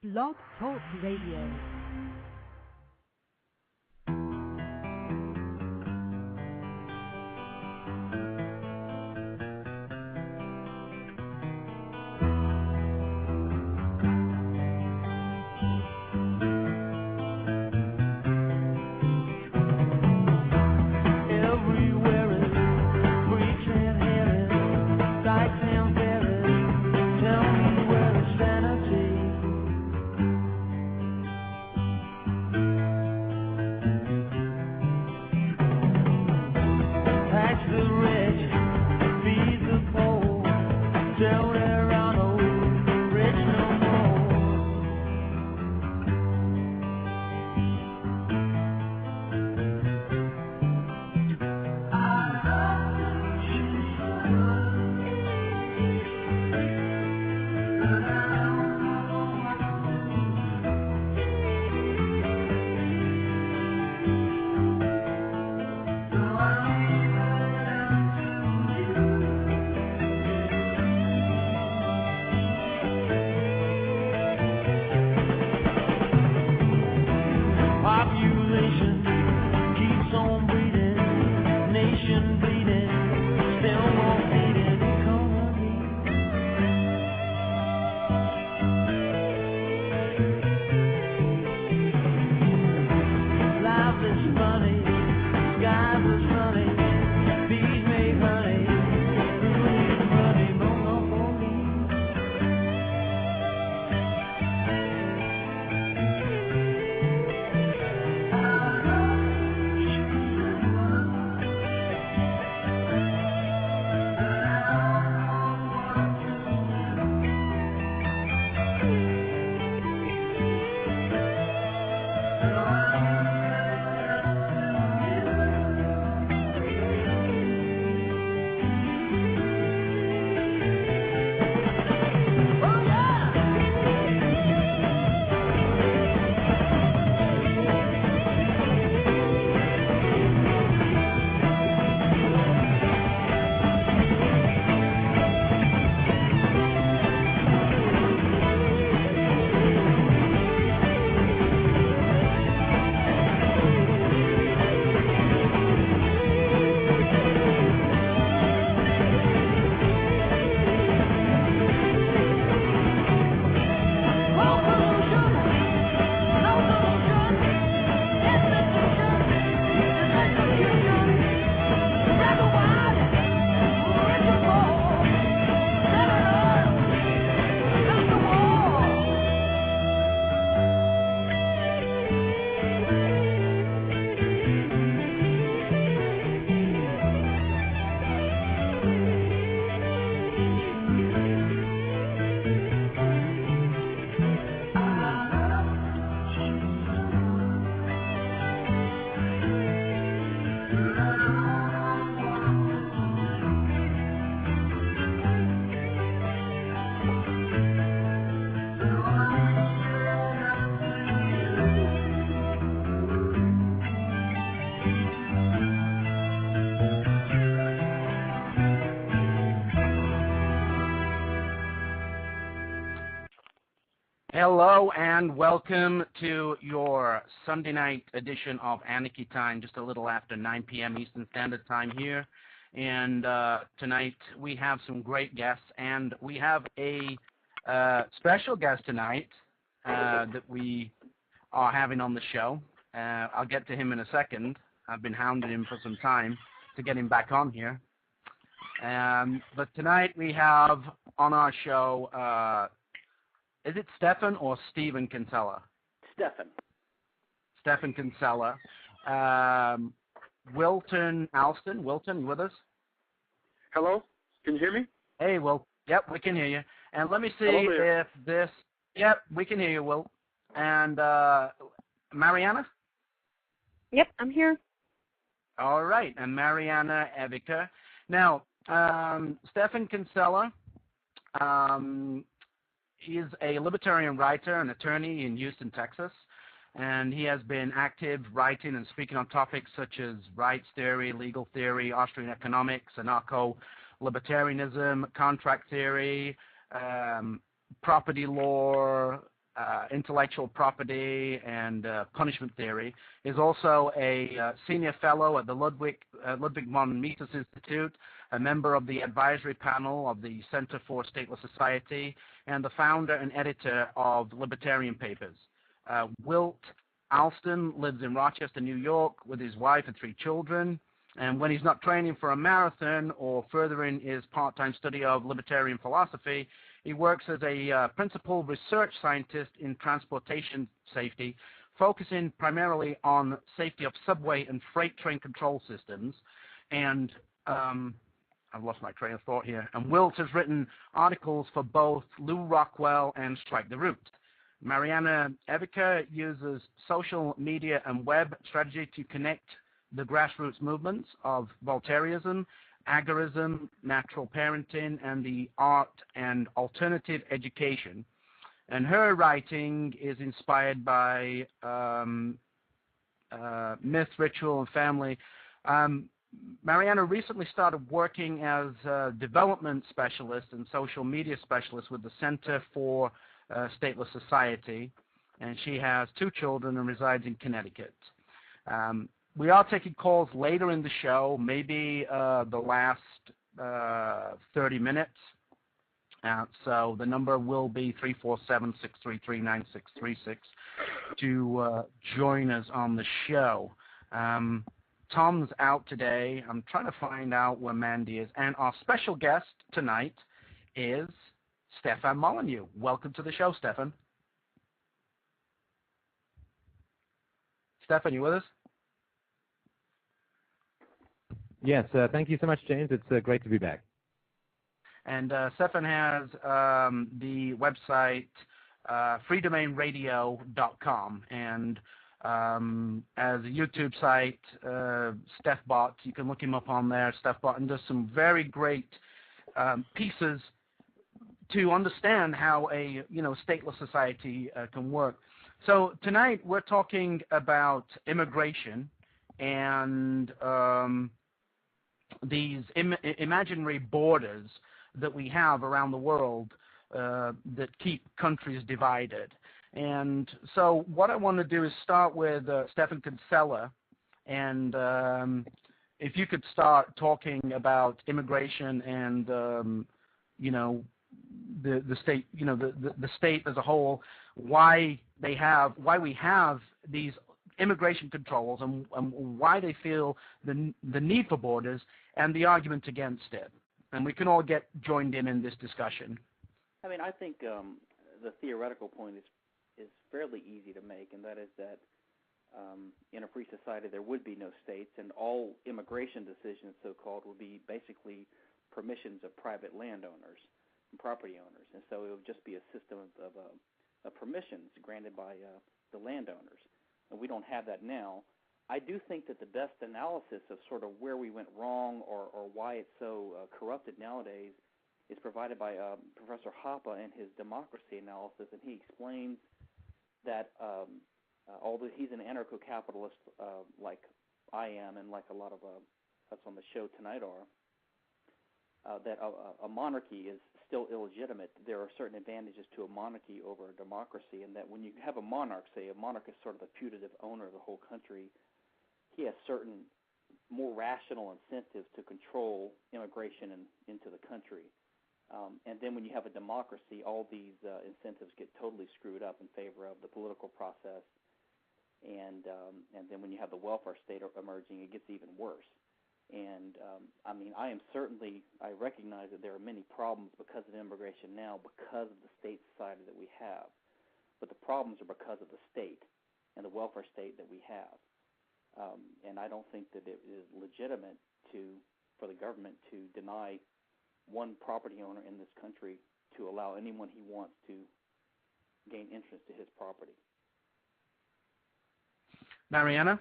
Blog Talk Radio. Hello and welcome to your Sunday night edition of Anarchy Time, just a little after 9 p.m. Eastern Standard Time here. And tonight we have some great guests, and we have a special guest tonight that we are having on the show. I'll get to him in a second. I've been hounding him for some time to get him back on here. But tonight we have on our show... is it Stefan or Stephen Kinsella? Stefan Kinsella. Wilton Alston. Wilton, you with us? Hello? Can you hear me? Hey, Will. Yep, we can hear you. And let me see if this... Yep, we can hear you, Will. And Mariana? Yep, I'm here. All right, and Mariana Evica. Now, Stefan Kinsella... he is a libertarian writer and attorney in Houston, Texas, and he has been active writing and speaking on topics such as rights theory, legal theory, Austrian economics, anarcho-libertarianism, contract theory, property law, intellectual property and punishment theory. Is also a senior fellow at the Ludwig von Mises Institute, a member of the advisory panel of the Center for Stateless Society, and the founder and editor of Libertarian Papers. Wilt Alston lives in Rochester, New York, with his wife and 3 children. And when he's not training for a marathon or furthering his part-time study of libertarian philosophy, he works as a principal research scientist in transportation safety, focusing primarily on safety of subway and freight train control systems. And I've lost my train of thought here. And Wilt has written articles for both Lou Rockwell and Strike the Root. Mariana Evica uses social media and web strategy to connect the grassroots movements of Voltaireism, agorism, natural parenting, and the art and alternative education. And her writing is inspired by myth, ritual, and family. Mariana recently started working as a development specialist and social media specialist with the Center for Stateless Society, and she has 2 children and resides in Connecticut. We are taking calls later in the show, maybe the last 30 minutes. So the number will be 347-633-9636 to join us on the show. Tom's out today. I'm trying to find out where Mandy is. And our special guest tonight is Stefan Molyneux. Welcome to the show, Stefan. Stefan, you with us? Yes, thank you so much, James. It's great to be back. And Stefan has the website freedomainradio.com, and as a YouTube site, StephBot. You can look him up on there, StephBot, and does some very great pieces to understand how a stateless society can work. So tonight we're talking about immigration and these imaginary borders that we have around the world that keep countries divided. And so what I want to do is start with Stefan Kinsella, and if you could start talking about immigration and the state, the state as a whole, why we have these immigration controls and why they feel the need for borders and the argument against it. And we can all get joined in this discussion. I mean, I think the theoretical point is fairly easy to make, and that is that in a free society there would be no states, and all immigration decisions, so-called, would be basically permissions of private landowners and property owners. And so it would just be a system of permissions granted by the landowners. And we don't have that now. I do think that the best analysis of sort of where we went wrong or why it's so corrupted nowadays is provided by Professor Hoppe in his democracy analysis, and he explains that although he's an anarcho-capitalist like I am and like a lot of us on the show tonight are, that a monarchy is still illegitimate. There are certain advantages to a monarchy over a democracy, and that when you have a monarch, say a monarch is sort of the putative owner of the whole country, he has certain more rational incentives to control immigration into the country. And then when you have a democracy, all these incentives get totally screwed up in favor of the political process. And then when you have the welfare state emerging, it gets even worse. And I mean, I recognize that there are many problems because of immigration now, because of the state society that we have. But the problems are because of the state and the welfare state that we have. And I don't think that it is legitimate for the government to deny one property owner in this country to allow anyone he wants to gain interest to his property. Mariana?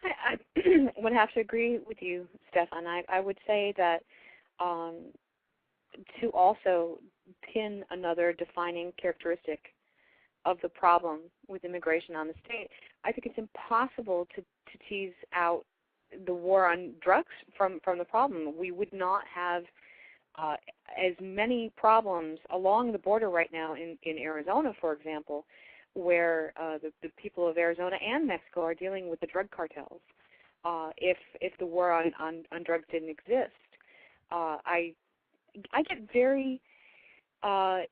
I would have to agree with you, Stefan. I would say that to also pin another defining characteristic of the problem with immigration on the state, I think it's impossible to tease out the war on drugs from the problem. We would not have as many problems along the border right now in Arizona, for example, where the people of Arizona and Mexico are dealing with the drug cartels. If the war on drugs didn't exist, I get very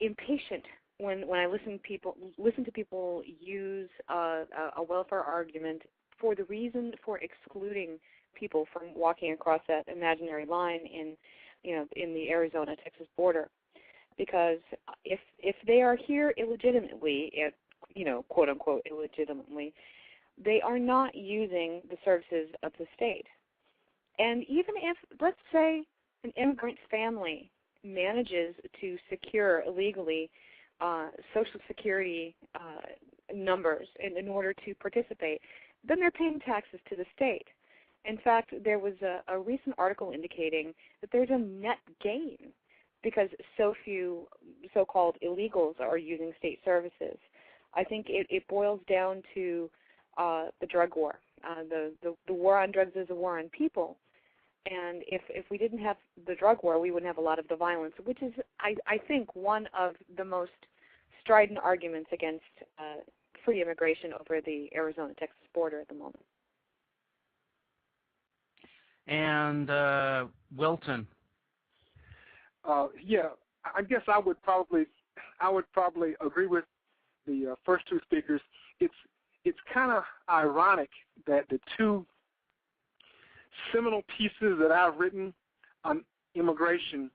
impatient when I listen to people use a welfare argument for the reason for excluding people from walking across that imaginary line in the Arizona-Texas border, because if they are here illegitimately, quote unquote illegitimately, they are not using the services of the state. And even if, let's say, an immigrant family manages to secure illegally Social Security numbers in order to participate, then they're paying taxes to the state. In fact, there was a recent article indicating that there's a net gain because so few so-called illegals are using state services. I think it boils down to the drug war. The war on drugs is a war on people. And if we didn't have the drug war, we wouldn't have a lot of the violence, which is, I think, one of the most strident arguments against free immigration over the Arizona-Texas border at the moment. And Wilton. Yeah, I guess I would probably agree with the first two speakers. It's kind of ironic that the two seminal pieces that I've written on immigration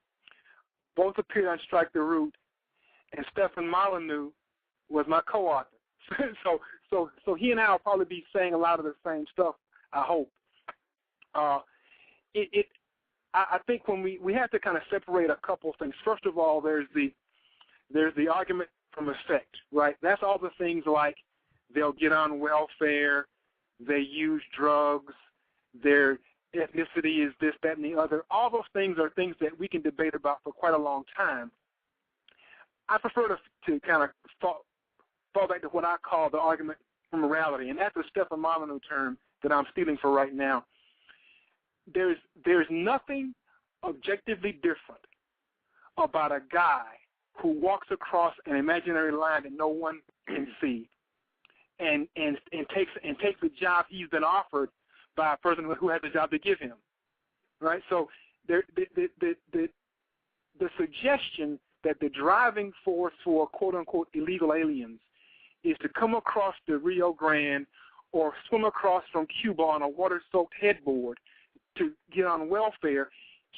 both appeared on Strike the Root, and Stefan Molyneux was my co-author. so he and I will probably be saying a lot of the same stuff, I hope. I think when we have to kind of separate a couple of things. First of all, there's the argument from effect, right? That's all the things like they'll get on welfare, they use drugs, their ethnicity is this, that, and the other. All those things are things that we can debate about for quite a long time. I prefer to kind of fall back to what I call the argument from morality, and that's a Stefan Molyneux term that I'm stealing for right now. There's nothing objectively different about a guy who walks across an imaginary line that no one can see, and takes the job he's been offered by a person who has a job to give him, right? So the suggestion that the driving force for quote unquote illegal aliens is to come across the Rio Grande or swim across from Cuba on a water-soaked headboard to get on welfare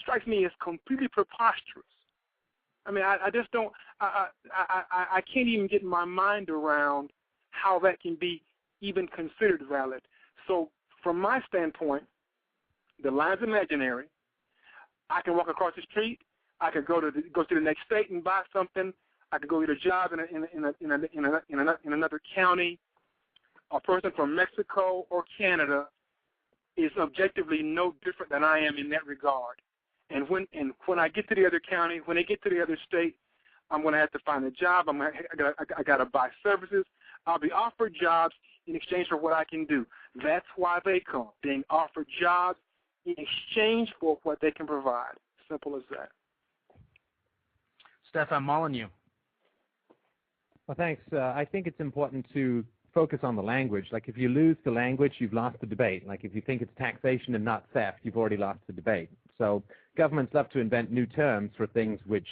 strikes me as completely preposterous. I mean, I just don't. I can't even get my mind around how that can be even considered valid. So, from my standpoint, the line's imaginary. I can walk across the street. I could go to the next state and buy something. I could go get a job in another county. A person from Mexico or Canada is objectively no different than I am in that regard. And when I get to the other county, when they get to the other state, I'm going to have to find a job. I got to buy services. I'll be offered jobs in exchange for what I can do. That's why they come, being offered jobs in exchange for what they can provide. Simple as that. Stefan Molyneux. Well, thanks. I think it's important to focus on the language. Like, if you lose the language, you've lost the debate. Like, if you think it's taxation and not theft, you've already lost the debate. So governments love to invent new terms for things which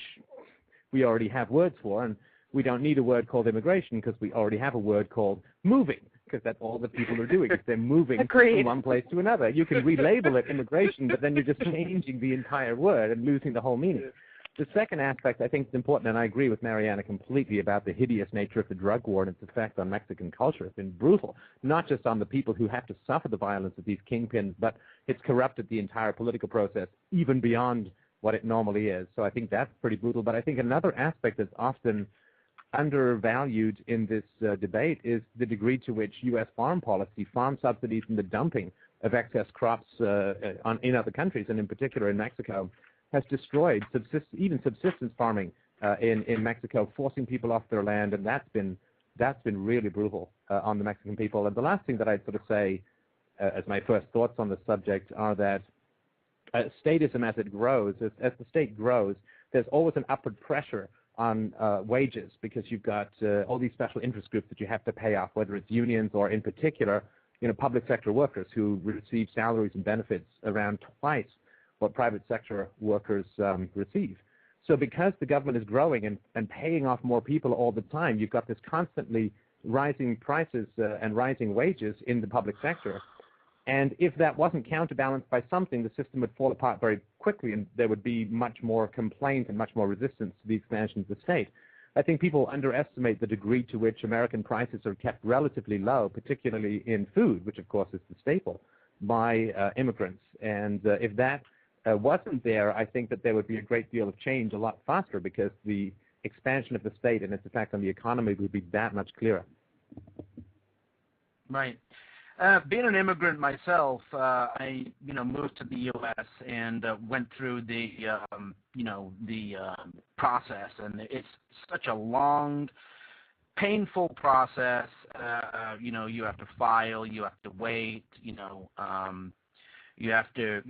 we already have words for, and we don't need a word called immigration because we already have a word called moving, because that's all that people are doing. They're moving from one place to another. You can relabel it immigration, but then you're just changing the entire word and losing the whole meaning. The second aspect I think is important, and I agree with Mariana completely about the hideous nature of the drug war and its effect on Mexican culture. It's been brutal, not just on the people who have to suffer the violence of these kingpins, but it's corrupted the entire political process even beyond what it normally is. So I think that's pretty brutal. But I think another aspect that's often undervalued in this debate is the degree to which U.S. farm policy, farm subsidies, and the dumping of excess crops in other countries, and in particular in Mexico, has destroyed even subsistence farming in Mexico, forcing people off their land, and that's been really brutal on the Mexican people. And the last thing that I'd sort of say as my first thoughts on the subject are that statism as it grows, as the state grows, there's always an upward pressure on wages because you've got all these special interest groups that you have to pay off, whether it's unions or in particular, public sector workers who receive salaries and benefits around twice what private sector workers receive. So because the government is growing and paying off more people all the time, you've got this constantly rising prices and rising wages in the public sector. And if that wasn't counterbalanced by something, the system would fall apart very quickly and there would be much more complaint and much more resistance to the expansion of the state. I think people underestimate the degree to which American prices are kept relatively low, particularly in food, which of course is the staple, by immigrants. And if that wasn't there, I think that there would be a great deal of change a lot faster because the expansion of the state and its effect on the economy would be that much clearer. Right. Being an immigrant myself, I moved to the U.S. and went through the process, and it's such a long, painful process. You have to file, you have to wait, you have to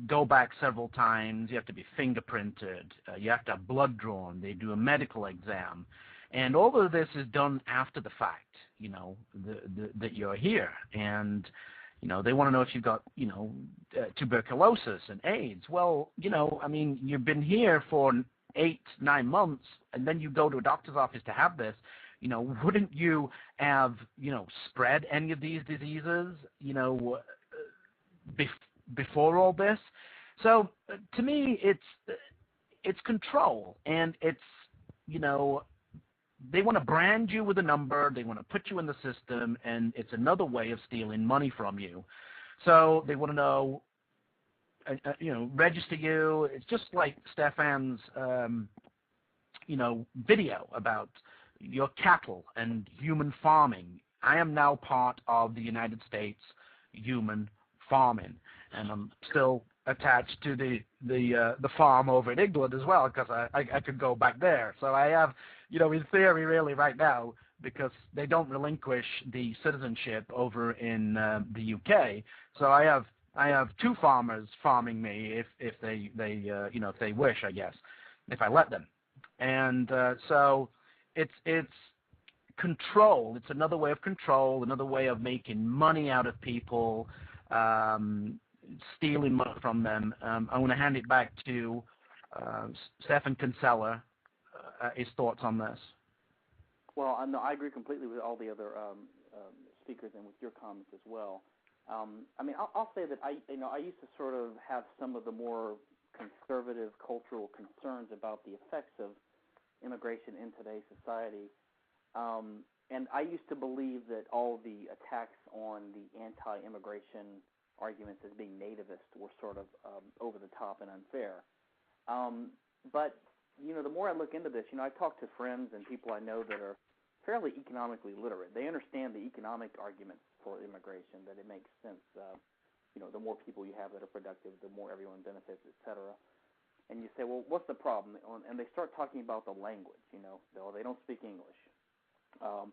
go back several times, you have to be fingerprinted, you have to have blood drawn, they do a medical exam. And all of this is done after the fact, that you're here. And, they want to know if you've got, tuberculosis and AIDS. Well, you've been here for 8-9 months, and then you go to a doctor's office to have this. Wouldn't you have, spread any of these diseases, before all this? So to me, it's control, and it's, they want to brand you with a number, they want to put you in the system, and it's another way of stealing money from you. So they want to know, register you. It's just like Stefan's, video about your cattle and human farming. I am now part of the United States human farming, and I'm still attached to the farm over in England as well, because I could go back there. So I have, in theory, really right now, because they don't relinquish the citizenship over in the UK. So I have 2 farmers farming me if they if they wish, I guess, if I let them. And so it's control. It's another way of control, another way of making money out of people. Stealing money from them. I want to hand it back to Stefan Kinsella, his thoughts on this. Well, no, I agree completely with all the other speakers and with your comments as well. I'll say that I used to sort of have some of the more conservative cultural concerns about the effects of immigration in today's society. And I used to believe that all the attacks on the anti-immigration arguments as being nativist were sort of over the top and unfair. But, the more I look into this, I talk to friends and people I know that are fairly economically literate. They understand the economic arguments for immigration, that it makes sense. The more people you have that are productive, the more everyone benefits, et cetera. And you say, well, what's the problem? And they start talking about the language, they don't speak English. Or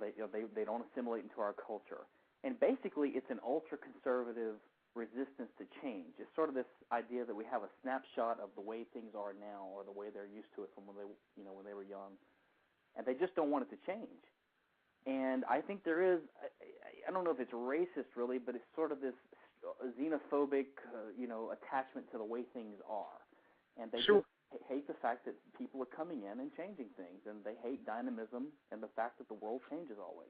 they don't assimilate into our culture. And basically, it's an ultra-conservative resistance to change. It's sort of this idea that we have a snapshot of the way things are now, or the way they're used to it from when they were young, and they just don't want it to change. And I think there is, I don't know if it's racist really, but it's sort of this xenophobic, attachment to the way things are, and they just hate the fact that people are coming in and changing things, and they hate dynamism and the fact that the world changes always.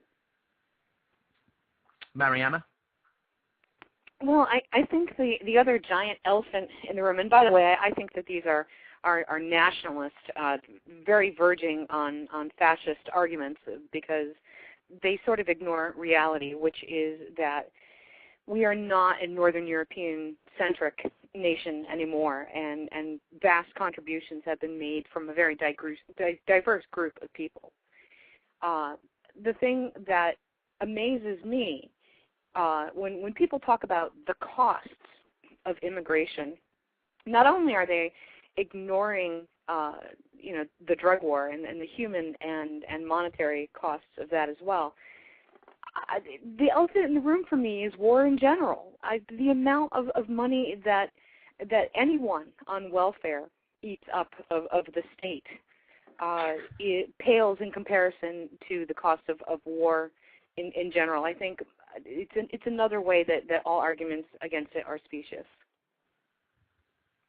Mariana? Well, I think the other giant elephant in the room, and by the way, I think that these are nationalist, very verging on fascist arguments, because they sort of ignore reality, which is that we are not a Northern European-centric nation anymore, and vast contributions have been made from a very diverse group of people. The thing that amazes me, when people talk about the costs of immigration, not only are they ignoring the drug war and the human and monetary costs of that as well, the elephant in the room for me is war in general. The amount of money that anyone on welfare eats up of the state, it pales in comparison to the cost of war in general. I think it's another way that all arguments against it are specious.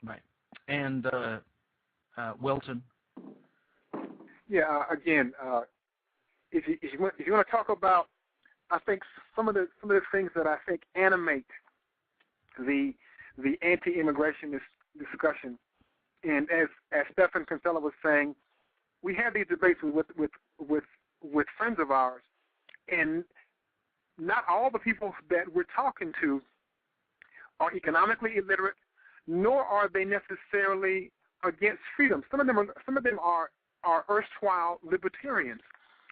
Right. And Wilton. Yeah. Again, if you want to talk about, I think some of the things that I think animate the anti-immigration discussion, and as Stephan Kinsella was saying, we have these debates with friends of ours, and not all the people that we're talking to are economically illiterate, nor are they necessarily against freedom. Some of them are erstwhile libertarians,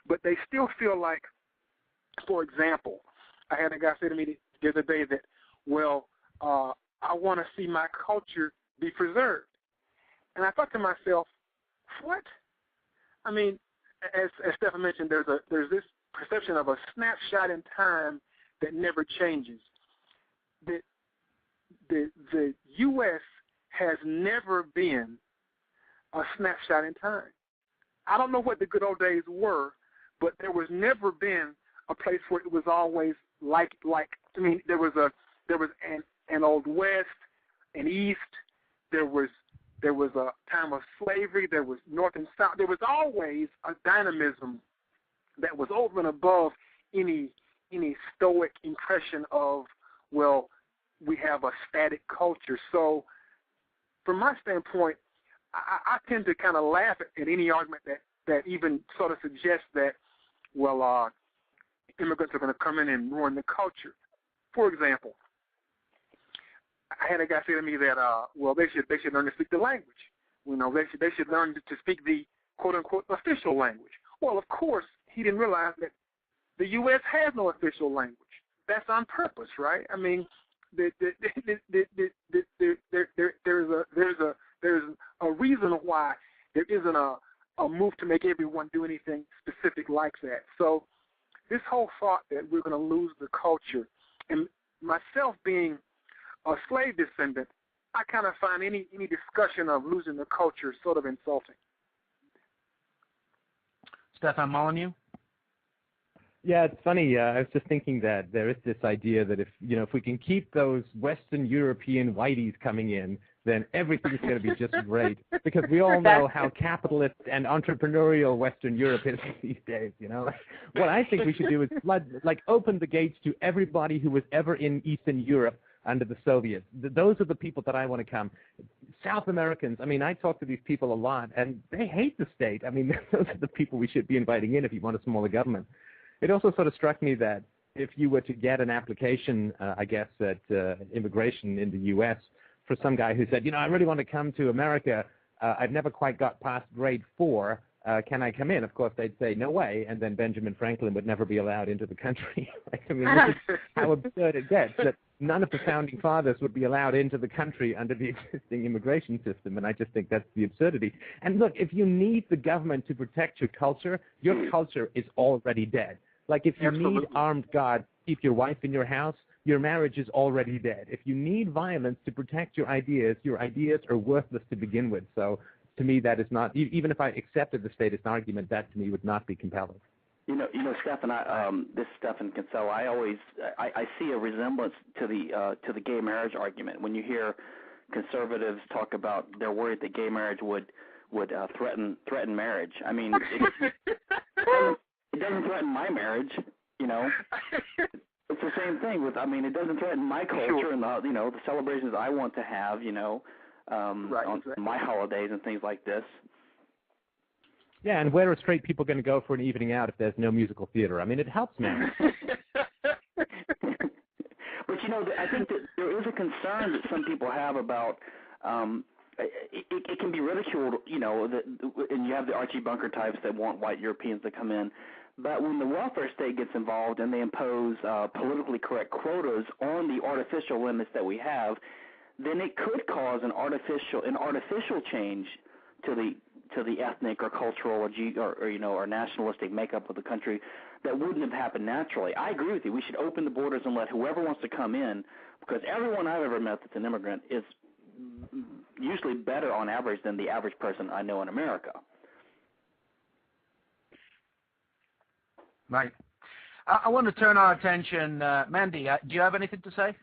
but they still feel like, for example, I had a guy say to me the other day that, well, I want to see my culture be preserved. And I thought to myself, what? I mean, as Stephan mentioned, there's this perception of a snapshot in time that never changes. The U.S. has never been a snapshot in time. I don't know what the good old days were, but there was never been a place where it was always like. I mean, there was an old West, an East. There was a time of slavery. There was North and South. There was always a dynamism that was over and above any stoic impression of, well, we have a static culture. So, from my standpoint, I tend to kind of laugh at any argument that even sort of suggests that, well, immigrants are going to come in and ruin the culture. For example, I had a guy say to me that, well, they should learn to speak the language. You know, they should learn to speak the quote unquote official language. Well, of course, he didn't realize that the U.S. has no official language. That's on purpose, right? I mean, there's a reason why there isn't a move to make everyone do anything specific like that. So this whole thought that we're going to lose the culture, and myself being a slave descendant, I kind of find any discussion of losing the culture sort of insulting. Stefan Molyneux? Yeah, it's funny. I was just thinking that there is this idea that if we can keep those Western European whiteys coming in, then everything's going to be just great. Because we all know how capitalist and entrepreneurial Western Europe is these days. What I think we should do is open the gates to everybody who was ever in Eastern Europe under the Soviets. Those are the people that I want to come. South Americans, I mean, I talk to these people a lot, and they hate the state. I mean, those are the people we should be inviting in if you want a smaller government. It also sort of struck me that if you were to get an application, I guess, at immigration in the U.S. for some guy who said, I really want to come to America, I've never quite got past grade 4, can I come in? Of course, they'd say, no way, and then Benjamin Franklin would never be allowed into the country. I mean, this is how absurd it gets, that none of the founding fathers would be allowed into the country under the existing immigration system, and I just think that's the absurdity. And look, if you need the government to protect your culture is already dead. Like if you need armed guards to keep your wife in your house, your marriage is already dead. If you need violence to protect your ideas are worthless to begin with. So to me, that is not, even if I accepted the statist argument, that to me would not be compelling. Stephan, this is Stephan Kinsella. I see a resemblance to the gay marriage argument. When you hear conservatives talk about they're worried that gay marriage would threaten marriage. I mean, it doesn't threaten my marriage. It's the same thing with. I mean, it doesn't threaten my culture and the celebrations I want to have. On my holidays and things like this. Yeah, and where are straight people going to go for an evening out if there's no musical theater? I mean, it helps, man. But, I think that there is a concern that some people have about it can be ridiculed, and you have the Archie Bunker types that want white Europeans to come in. But when the welfare state gets involved and they impose politically correct quotas on the artificial limits that we have, then it could cause an artificial change to to the ethnic or cultural or nationalistic makeup of the country that wouldn't have happened naturally. I agree with you. We should open the borders and let whoever wants to come in, because everyone I've ever met that's an immigrant is usually better on average than the average person I know in America. Right. I want to turn our attention, Mandy, do you have anything to say?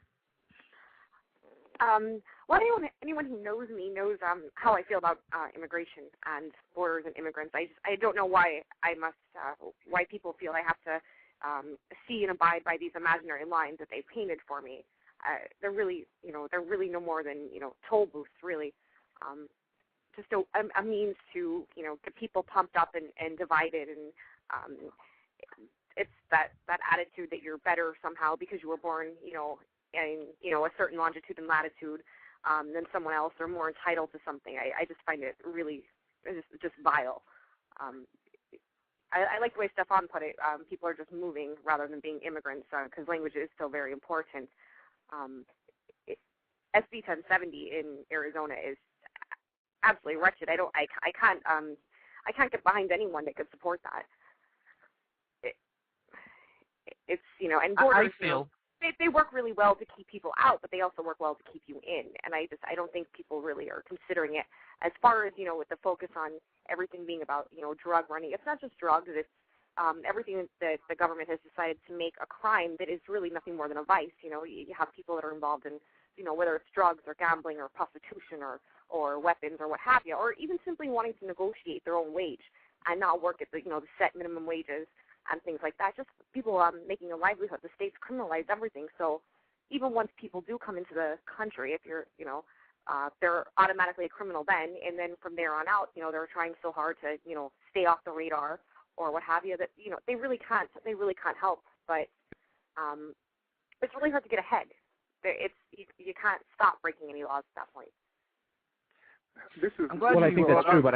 Well, anyone who knows me knows how I feel about immigration and borders and immigrants. I don't know why why people feel I have to see and abide by these imaginary lines that they painted for me. They're really no more than toll booths, really. Just a means to get people pumped up and divided, and it's that attitude that you're better somehow because you were born in a certain longitude and latitude than someone else, or more entitled to something. I just find it really just vile. I like the way Stefan put it. People are just moving rather than being immigrants, because language is still very important. SB 1070 in Arizona is absolutely wretched. I can't get behind anyone that could support that. It's and borders. I feel. They work really well to keep people out, but they also work well to keep you in. And I don't think people really are considering it as far as, with the focus on everything being about, drug running. It's not just drugs. It's everything that the government has decided to make a crime that is really nothing more than a vice. You have people that are involved in, whether it's drugs or gambling or prostitution or weapons or what have you, or even simply wanting to negotiate their own wage and not work at the set minimum wages and things like that. Just people making a livelihood. The state's criminalized everything. So even once people do come into the country, if you're, they're automatically a criminal then, and then from there on out, they're trying so hard to, stay off the radar or what have you that, they really can't help. But it's really hard to get ahead. You can't stop breaking any laws at that point. I think that's true, but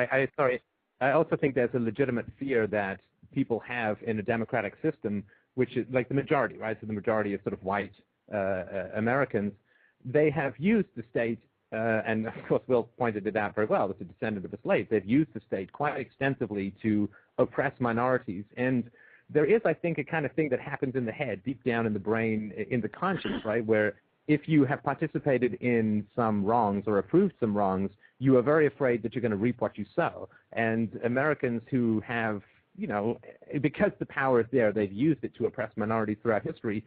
I also think there's a legitimate fear that people have in a democratic system, which is like the majority, right? So the majority of sort of white Americans, they have used the state, and of course Will pointed it out very well, as a descendant of a slave, they've used the state quite extensively to oppress minorities. And there is, I think, a kind of thing that happens in the head, deep down in the brain, in the conscience, right, where if you have participated in some wrongs or approved some wrongs, you are very afraid that you're going to reap what you sow. And Americans who have, because the power is there, they've used it to oppress minorities throughout history.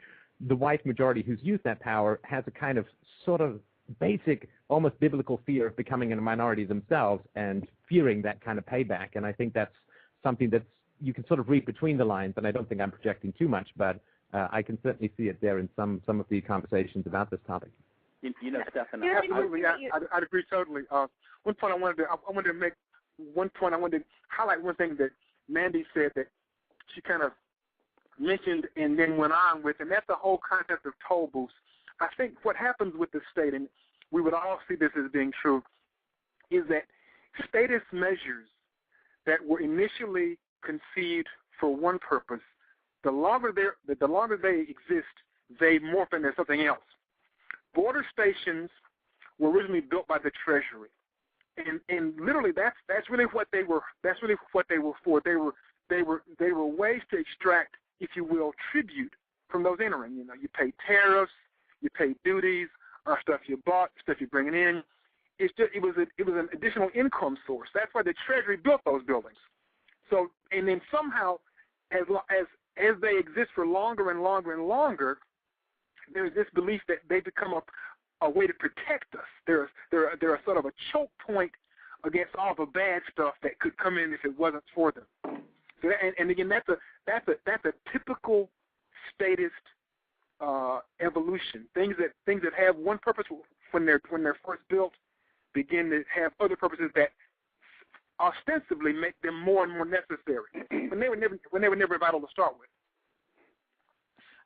The white majority who's used that power has a kind of sort of basic, almost biblical fear of becoming a minority themselves and fearing that kind of payback. And I think that's something that you can sort of read between the lines, and I don't think I'm projecting too much, but I can certainly see it there in some of the conversations about this topic. Stefan. Absolutely, I'd agree totally. One point I wanted to make. One point I wanted to highlight. One thing that Mandy said that she kind of mentioned and then went on with, and that's the whole concept of toll booths. I think what happens with the state, and we would all see this as being true, is that status measures that were initially conceived for one purpose, the longer they exist, they morph into something else. Border stations were originally built by the Treasury, and literally that's really what they were. That's really what they were for. They were ways to extract, if you will, tribute from those entering. You pay tariffs, you pay duties on stuff you bought, stuff you're bringing in. It was an additional income source. That's why the Treasury built those buildings. So, and then somehow, as they exist for longer and longer and longer, there's this belief that they become a way to protect us. They're a sort of a choke point against all the bad stuff that could come in if it wasn't for them. So, and again, that's a typical statist evolution. Things that have one purpose when they're first built begin to have other purposes that ostensibly make them more and more necessary when they were never vital to start with.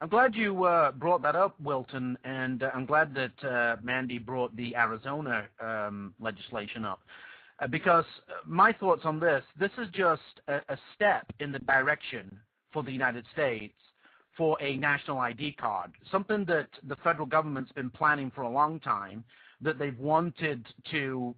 I'm glad you brought that up, Wilton, and I'm glad that Mandy brought the Arizona legislation up, because my thoughts on this is just a step in the direction for the United States for a national ID card, something that the federal government's been planning for a long time, that they've wanted to,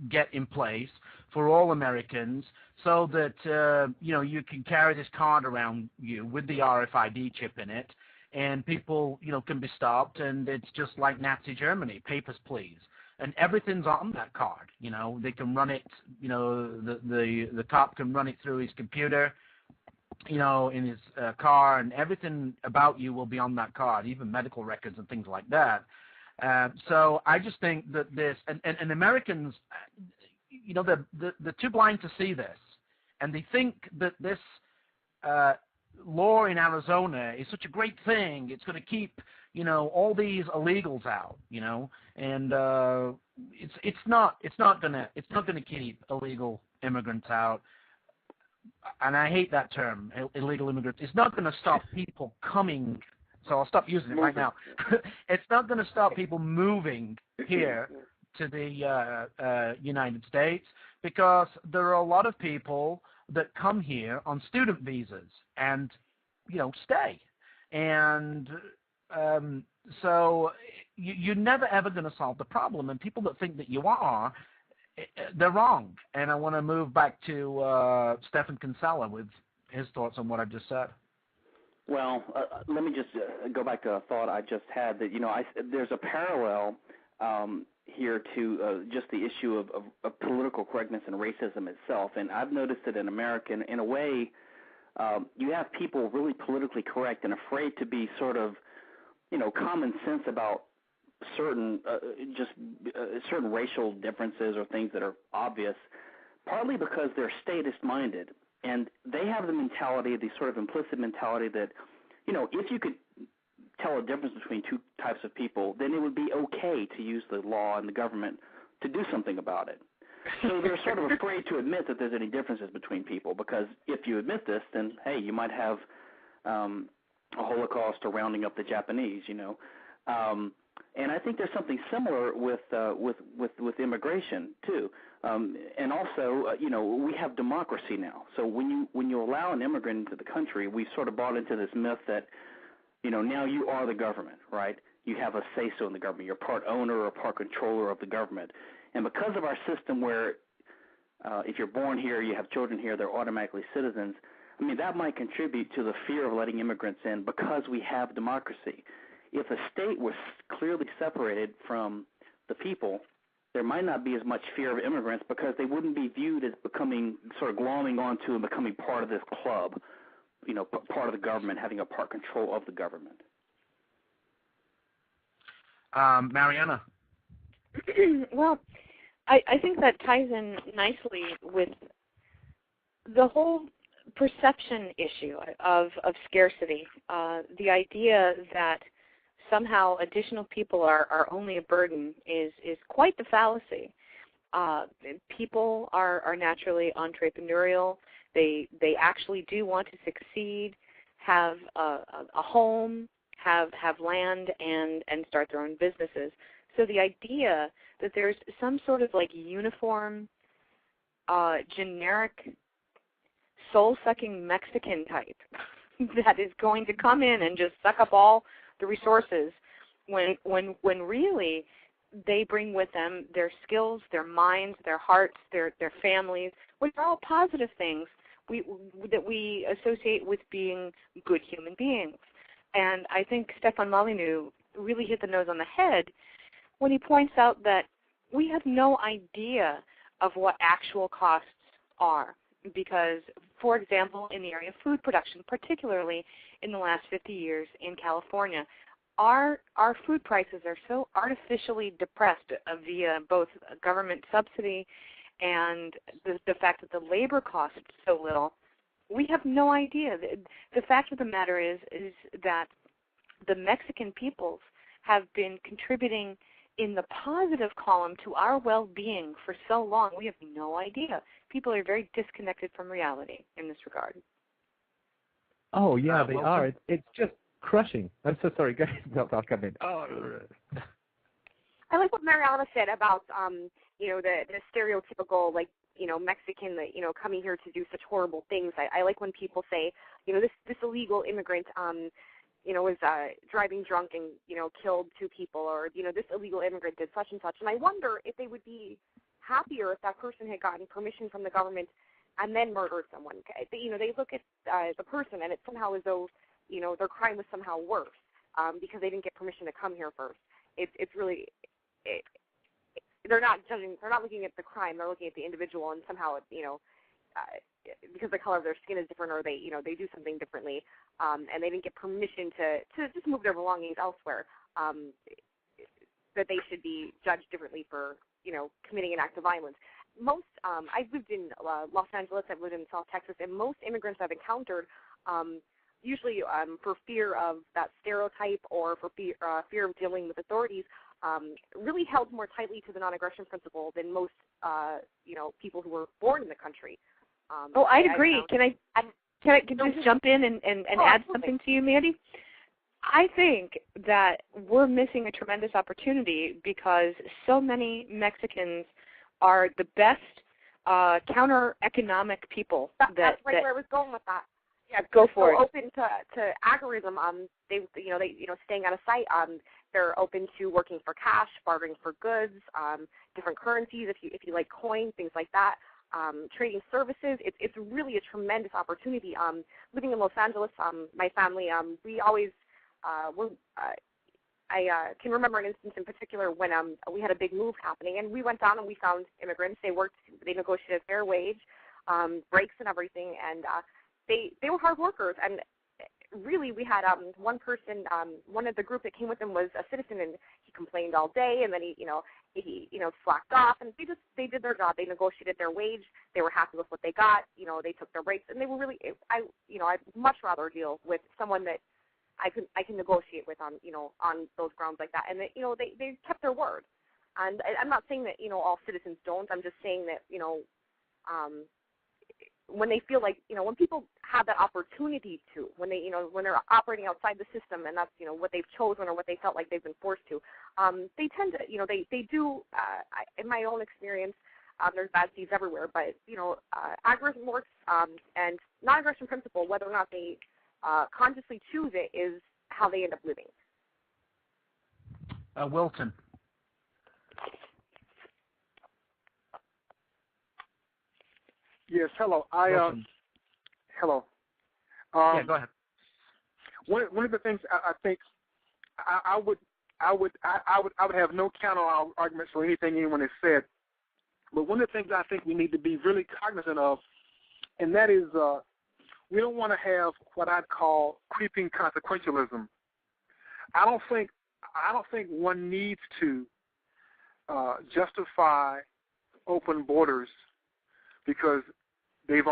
get in place for all Americans, so that you can carry this card around you with the RFID chip in it, and people can be stopped, and it's just like Nazi Germany, papers please, and everything's on that card. They can run it. The cop can run it through his computer, in his car, and everything about you will be on that card, even medical records and things like that. So I just think that this, and Americans, they're too blind to see this, and they think that this law in Arizona is such a great thing. It's going to keep, all these illegals out, and it's not gonna keep illegal immigrants out. And I hate that term, illegal immigrants. It's not going to stop people coming. So I'll stop using it right now. It's not going to stop people moving here to the United States, because there are a lot of people that come here on student visas and, stay. And so you're never, ever going to solve the problem. And people that think that you are, they're wrong. And I want to move back to Stephan Kinsella with his thoughts on what I've just said. Well, let me just go back to a thought I just had that, there's a parallel here to just the issue of political correctness and racism itself. And I've noticed it in America. In a way, you have people really politically correct and afraid to be sort of, common sense about certain certain racial differences or things that are obvious, partly because they're statist-minded. And they have the mentality, the sort of implicit mentality that, if you could tell a difference between two types of people, then it would be okay to use the law and the government to do something about it. So they're sort of afraid to admit that there's any differences between people, because if you admit this, then, hey, you might have a Holocaust or rounding up the Japanese, and I think there's something similar with immigration too, and also we have democracy now. So when you allow an immigrant into the country, we sort of bought into this myth that now you are the government, right? You have a say-so in the government. You're part owner or part controller of the government, and because of our system where if you're born here, you have children here, they're automatically citizens. I mean, that might contribute to the fear of letting immigrants in because we have democracy. If a state was clearly separated from the people, there might not be as much fear of immigrants because they wouldn't be viewed as becoming sort of glomming onto and becoming part of this club, part of the government, having a part control of the government. Mariana. Well, I think that ties in nicely with the whole perception issue of scarcity, the idea that somehow additional people are only a burden is quite the fallacy. People are naturally entrepreneurial. They actually do want to succeed, have a home, have land, and start their own businesses. So the idea that there's some sort of like uniform, generic, soul-sucking Mexican type that is going to come in and just suck up all the resources, when really they bring with them their skills, their minds, their hearts, their families, which are all positive things that we associate with being good human beings. And I think Stefan Molyneux really hit the nose on the head when he points out that we have no idea of what actual costs are. Because, for example, in the area of food production, particularly in the last 50 years in California, our food prices are so artificially depressed via both government subsidy and the fact that the labor costs so little. We have no idea. The fact of the matter is that the Mexican peoples have been contributing in the positive column to our well-being for so long. We have no idea. People are very disconnected from reality in this regard. Oh, yeah, they are. It's just crushing. I'm so sorry. Go ahead. I'll come in. I like what Mariana said about, the stereotypical, Mexican, coming here to do such horrible things. I like when people say, this illegal immigrant, was driving drunk and, killed two people, or, this illegal immigrant did such and such. And I wonder if they would be happier if that person had gotten permission from the government and then murdered someone. They look at the person, and it's somehow as though, their crime was somehow worse because they didn't get permission to come here first. It's really, they're not judging, they're not looking at the crime, they're looking at the individual, and somehow, because the color of their skin is different, or they do something differently, and they didn't get permission to just move their belongings elsewhere, that they should be judged differently for, committing an act of violence. Most, I've lived in Los Angeles, I've lived in South Texas, and most immigrants I've encountered, usually for fear of that stereotype or for fear of dealing with authorities, really held more tightly to the non-aggression principle than most, people who were born in the country. I'd agree. Can I just jump in and add something to you, Mandy? I think that we're missing a tremendous opportunity because so many Mexicans are the best counter-economic people. That's right where I was going with that. Yeah, go for it. Open to agorism. They staying out of sight. They're open to working for cash, bartering for goods, different currencies. If you like coin, things like that. Trading services. It's really a tremendous opportunity. Living in Los Angeles, my family, we always I can remember an instance in particular when we had a big move happening, and we went down and we found immigrants. They negotiated a fair wage, breaks and everything, and they were hard workers. And really, we had one person, one of the group that came with them was a citizen, and he complained all day, and then he slacked off, and they did their job. They negotiated their wage. They were happy with what they got. They took their breaks, and they were really. I'd much rather deal with someone that I can negotiate with on those grounds like that, and they kept their word. And I'm not saying that all citizens don't. I'm just saying that when they feel like when people have that opportunity to, when they're operating outside the system, and that's what they've chosen or what they felt like they've been forced to, they tend to they do. In my own experience, there's bad seeds everywhere, but agorism works, and non-aggression principle, whether or not they consciously choose it, is how they end up living. Wilton. Yes, hello. Hello. Yeah, go ahead. One of the things I think I would have no counter arguments for anything anyone has said, but one of the things I think we need to be really cognizant of, and that is we don't want to have what I'd call creeping consequentialism. I don't think one needs to justify open borders because they've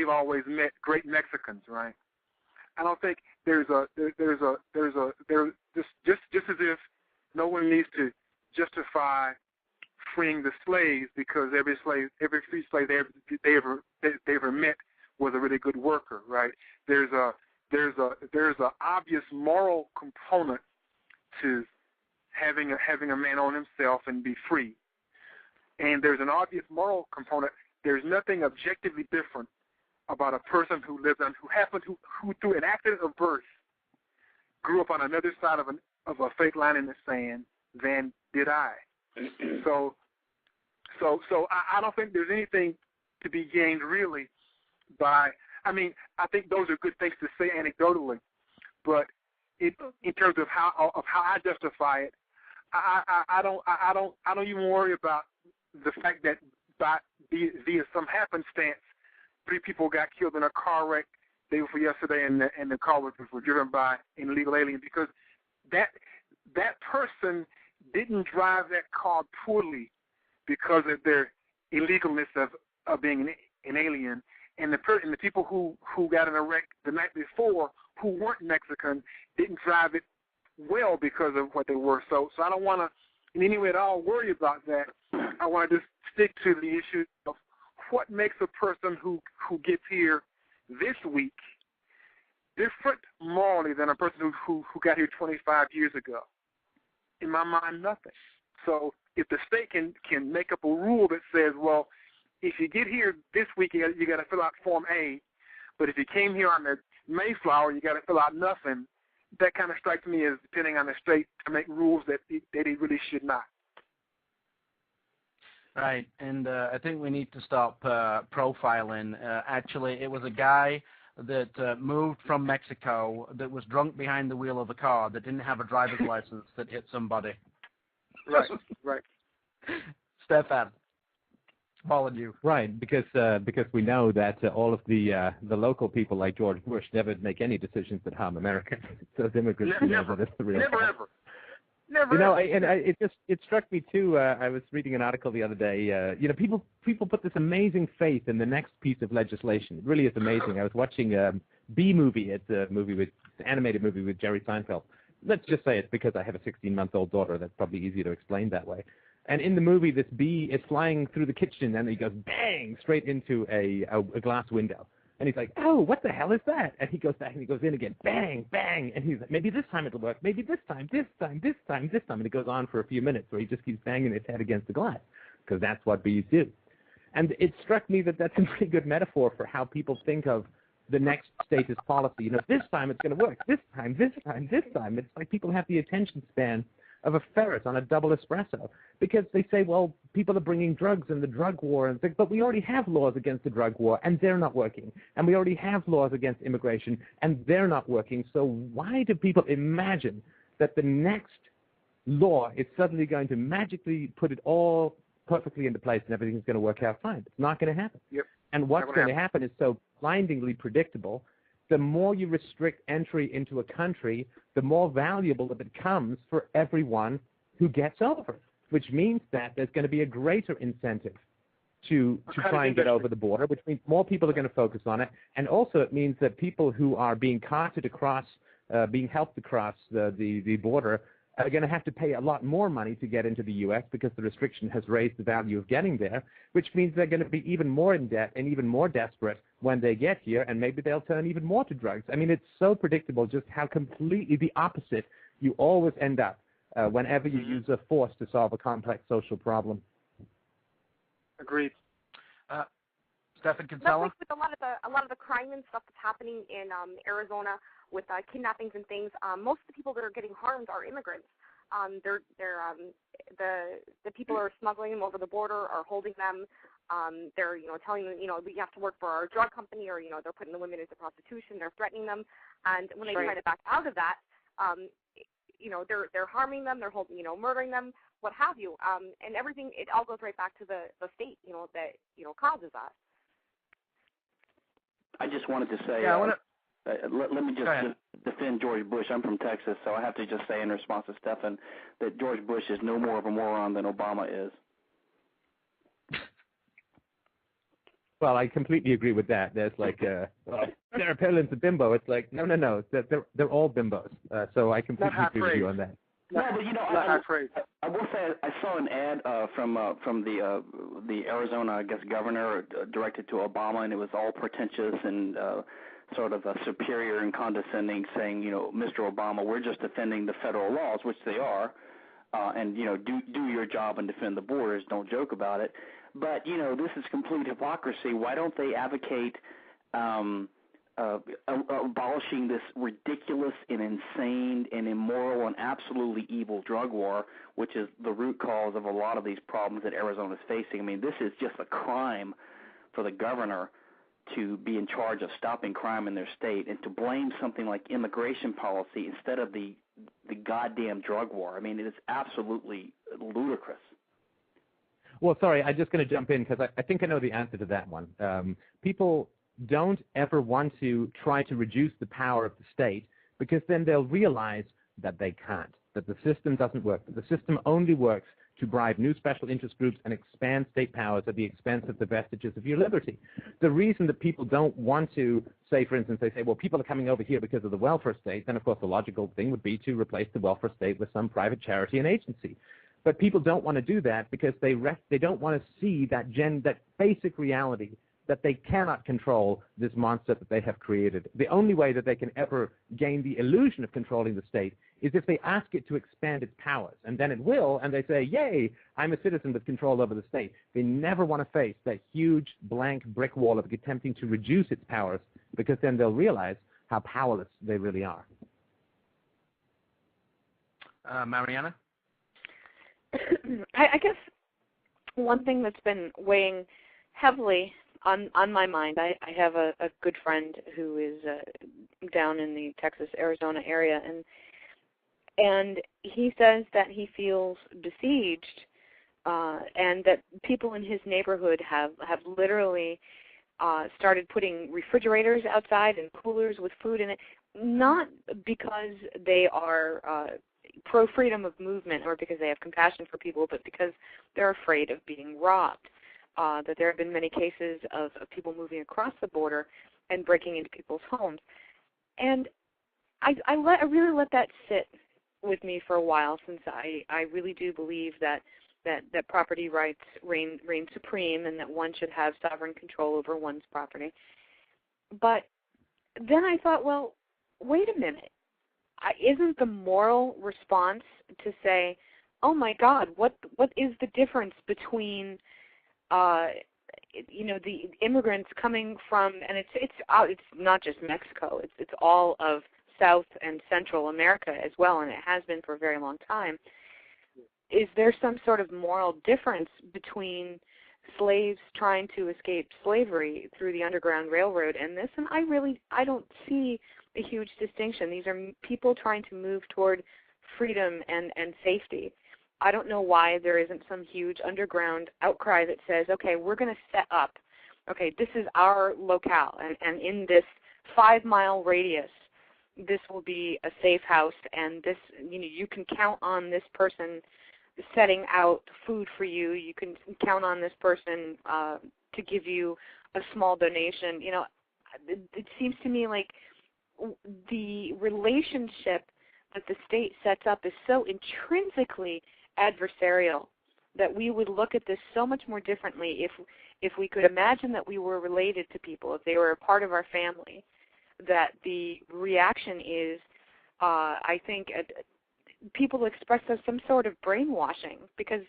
always met great Mexicans, right? I don't think there's just as if no one needs to justify freeing the slaves because every free slave they ever met was a really good worker, right? There's a obvious moral component to having a man own himself and be free, and there's an obvious moral component. There's nothing objectively different about a person who through an accident of birth grew up on another side of a fake line in the sand than did I. So I don't think there's anything to be gained really by. I mean, I think those are good things to say anecdotally, but in terms of how I justify it, I don't even worry about the fact that via some happenstance, 3 people got killed in a car wreck day before yesterday, and the car was driven by an illegal alien, because that person didn't drive that car poorly because of their illegalness of being an alien, and the people who got in a wreck the night before who weren't Mexican didn't drive it well because of what they were. So I don't want to in any way at all worry about that. I want to just stick to the issue of what makes a person who gets here this week different morally than a person who got here 25 years ago. In my mind, nothing. So if the state can make up a rule that says, well, if you get here this week, you got to fill out Form A, but if you came here on the Mayflower, you got to fill out nothing, that kind of strikes me as depending on the state to make rules that they really should not. Right, and I think we need to stop profiling. Actually, it was a guy that moved from Mexico that was drunk behind the wheel of a car that didn't have a driver's license that hit somebody. Right, right. Stefan, followed you. Right, because we know that all of the local people like George Bush never make any decisions that harm Americans. Those immigrants, Never, that it's the real never problem. ever. Never. You know, ever. it struck me too. I was reading an article the other day. People put this amazing faith in the next piece of legislation. It really is amazing. I was watching B Movie. It's a animated movie with Jerry Seinfeld. Let's just say it's because I have a 16-month-old daughter. That's probably easier to explain that way. And in the movie, this bee is flying through the kitchen, and he goes bang straight into a glass window. And he's like, oh, what the hell is that? And he goes back and he goes in again, bang, bang. And he's like, maybe this time it'll work. Maybe this time, this time, this time, this time. And it goes on for a few minutes where he just keeps banging his head against the glass because that's what bees do. And it struck me that that's a pretty good metaphor for how people think of the next status policy. You know, this time it's going to work. This time, this time, this time. It's like people have the attention span of a ferret on a double espresso because they say, well, people are bringing drugs in the drug war, and but we already have laws against the drug war, and they're not working. And we already have laws against immigration, and they're not working. So why do people imagine that the next law is suddenly going to magically put it all perfectly into place and everything's going to work out fine? It's not going to happen. Yep. And what's going to happen is so blindingly predictable. The more you restrict entry into a country, the more valuable it becomes for everyone who gets over, which means that there's going to be a greater incentive to try and get over the border, which means more people are going to focus on it. And also it means that people who are being carted across, being helped across the border are going to have to pay a lot more money to get into the U.S. because the restriction has raised the value of getting there, which means they're going to be even more in debt and even more desperate when they get here, and maybe they'll turn even more to drugs. I mean, it's so predictable just how completely the opposite you always end up whenever you use a force to solve a complex social problem. Agreed. Stefan That's Kinsella? like with a lot of the crime and stuff that's happening in Arizona with kidnappings and things. Most of the people that are getting harmed are immigrants. The people who are smuggling them over the border are holding them. They're telling them we have to work for our drug company, or they're putting the women into prostitution. They're threatening them, and when they try to back out of that, they're harming them. They're holding murdering them, what have you, and everything. It all goes right back to the state that causes that. I just wanted to say, let me just defend George Bush. I'm from Texas, so I have to just say in response to Stefan that George Bush is no more of a moron than Obama is. Well, I completely agree with that. There's like, Sarah Palin's a bimbo. It's like, no, they're all bimbos. So I completely agree with you on that. No, but I will say I saw an ad from the Arizona, I guess, governor directed to Obama, and it was all pretentious and sort of superior and condescending, saying, Mr. Obama, we're just defending the federal laws, which they are, and do your job and defend the borders. Don't joke about it. But this is complete hypocrisy. Why don't they advocate abolishing this ridiculous and insane and immoral and absolutely evil drug war, which is the root cause of a lot of these problems that Arizona is facing? I mean, this is just a crime for the governor to be in charge of stopping crime in their state and to blame something like immigration policy instead of the goddamn drug war. I mean, it is absolutely ludicrous. Well, sorry, I'm just going to jump in because I think I know the answer to that one. People don't ever want to try to reduce the power of the state because then they'll realize that they can't, that the system doesn't work, that the system only works to bribe new special interest groups and expand state powers at the expense of the vestiges of your liberty. The reason that people don't want to say, for instance, they say, well, people are coming over here because of the welfare state, then of course the logical thing would be to replace the welfare state with some private charity and agency. But people don't want to do that because they don't want to see that basic reality that they cannot control this monster that they have created. The only way that they can ever gain the illusion of controlling the state is if they ask it to expand its powers. And then it will, and they say, yay, I'm a citizen with control over the state. They never want to face that huge blank brick wall of attempting to reduce its powers because then they'll realize how powerless they really are. Mariana? I guess one thing that's been weighing heavily on my mind, I have a good friend who is down in the Texas-Arizona area, and he says that he feels besieged, and that people in his neighborhood have literally started putting refrigerators outside and coolers with food in it, not because they are pro-freedom of movement or because they have compassion for people, but because they're afraid of being robbed. That there have been many cases of people moving across the border and breaking into people's homes. And I really let that sit with me for a while, since I really do believe that property rights reign supreme and that one should have sovereign control over one's property. But then I thought, well, wait a minute. Isn't the moral response to say, oh my God, what is the difference between the immigrants coming from, and it's not just Mexico, it's all of South and Central America as well, and it has been for a very long time. Is there some sort of moral difference between slaves trying to escape slavery through the Underground Railroad and this? And I don't see a huge distinction. These are people trying to move toward freedom and safety. I don't know why there isn't some huge underground outcry that says, okay, we're going to set up, okay, this is our locale, and in this 5-mile radius, this will be a safe house, and this, you can count on this person setting out food for you. You can count on this person to give you a small donation. It seems to me like the relationship that the state sets up is so intrinsically adversarial that we would look at this so much more differently if we could imagine that we were related to people, if they were a part of our family, that the reaction is, I think, people express some sort of brainwashing, because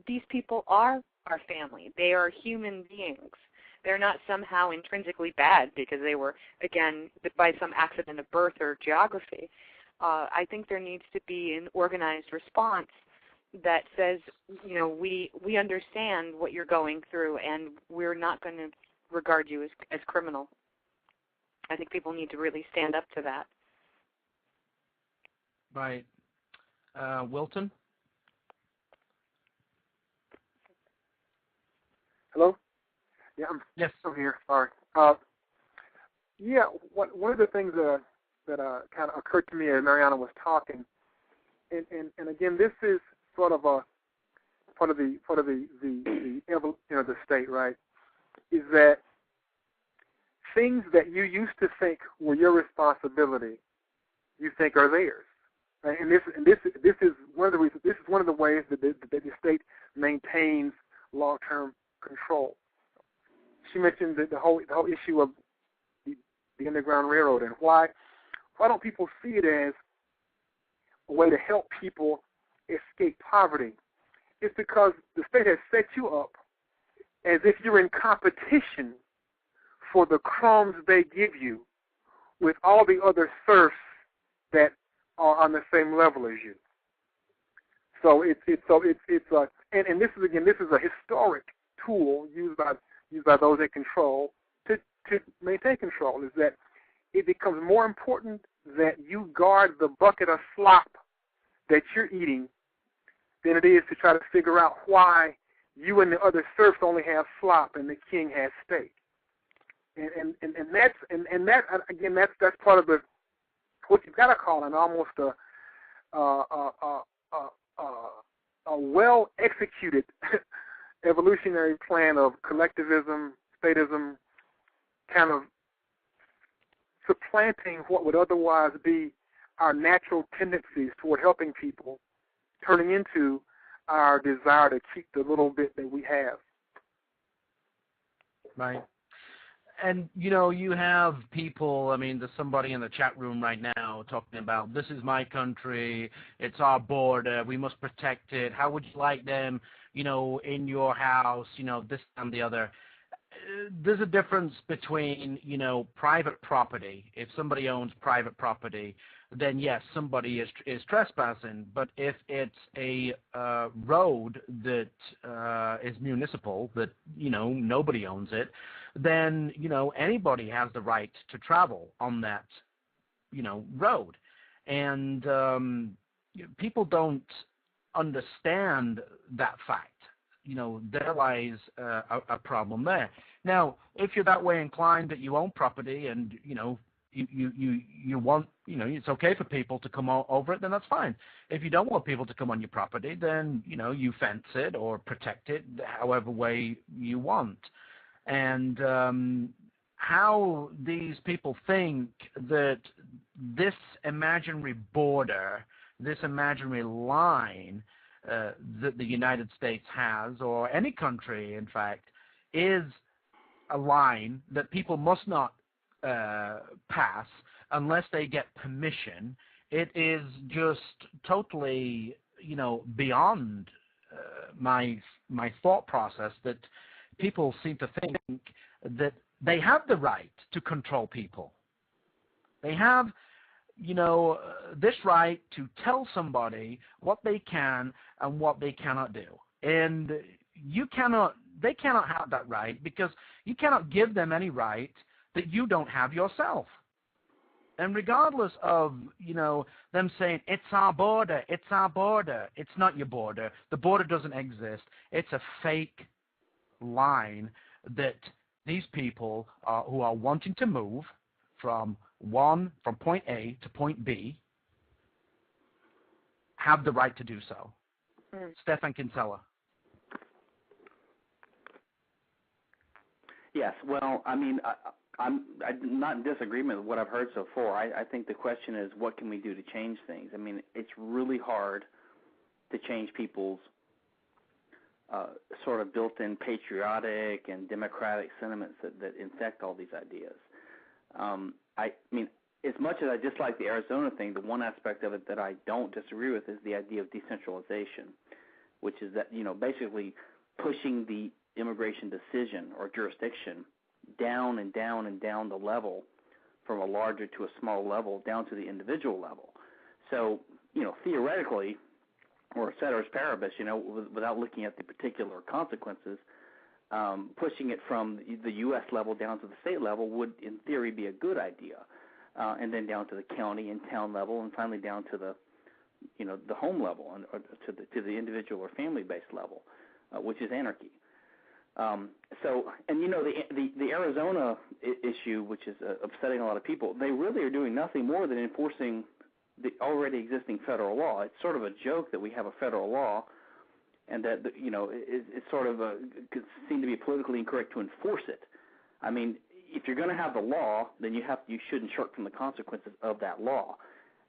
these people are our family. They are human beings. They're not somehow intrinsically bad because they were, again, by some accident of birth or geography. I think there needs to be an organized response that says, we understand what you're going through, and we're not going to regard you as criminal. I think people need to really stand up to that. Right. Wilton? Hello? Yeah, Yes. I'm here. Sorry. One of the things that kind of occurred to me as Mariana was talking, and again, this is sort of a part of the evolution of the state, right? Is that things that you used to think were your responsibility, you think are theirs, right? And this is one of the reasons. This is one of the ways that the state maintains long-term control. She mentioned the whole issue of the Underground Railroad, and why don't people see it as a way to help people escape poverty? It's because the state has set you up as if you're in competition for the crumbs they give you with all the other serfs that are on the same level as you. So this is a historic tool used by those in control to maintain control. Is that it becomes more important that you guard the bucket of slop that you're eating than it is to try to figure out why you and the other serfs only have slop and the king has steak. And that's part of what you've got to call an almost a well executed evolutionary plan of collectivism, statism, kind of supplanting what would otherwise be our natural tendencies toward helping people, turning into our desire to keep the little bit that we have. Right. And, you have people, there's somebody in the chat room right now talking about, this is my country, it's our border, we must protect it, how would you like them, in your house, this and the other. there's a difference between, private property. If somebody owns private property, then yes, somebody is trespassing. But if it's a road that is municipal, that, nobody owns it, then, anybody has the right to travel on that, road. And people don't understand that fact. There lies a problem there. Now, if you're that way inclined that you own property and, you want, it's okay for people to come over it, then that's fine. If you don't want people to come on your property, then, you fence it or protect it however way you want. And how these people think that this imaginary border, this imaginary line that the United States has, or any country, in fact, is a line that people must not pass unless they get permission. It is just totally, beyond my thought process that people seem to think that they have the right to control people. They have, this right to tell somebody what they can and what they cannot do. And they cannot have that right, because you cannot give them any right that you don't have yourself. And regardless of, them saying, it's our border, it's not your border. The border doesn't exist. It's a fake line that these people who are wanting to move from point A to point B have the right to do so. Stefan Kinsella. Yes, well, I'm not in disagreement with what I've heard so far. I think the question is, what can we do to change things? I mean, it's really hard to change people's sort of built-in patriotic and democratic sentiments that infect all these ideas. I mean, as much as I dislike the Arizona thing, the one aspect of it that I don't disagree with is the idea of decentralization, which is that, basically pushing the immigration decision or jurisdiction down and down and down the level, from a larger to a small level, down to the individual level. So, theoretically, or ceteris paribus, without looking at the particular consequences, pushing it from the U.S. level down to the state level would, in theory, be a good idea, and then down to the county and town level, and finally down to the, the home level, and to the individual or family-based level, which is anarchy. So, and the Arizona issue, which is upsetting a lot of people, they really are doing nothing more than enforcing the already existing federal law. It's sort of a joke that we have a federal law, and that it's sort of seem to be politically incorrect to enforce it. I mean, if you're going to have the law, then you shouldn't shirk from the consequences of that law.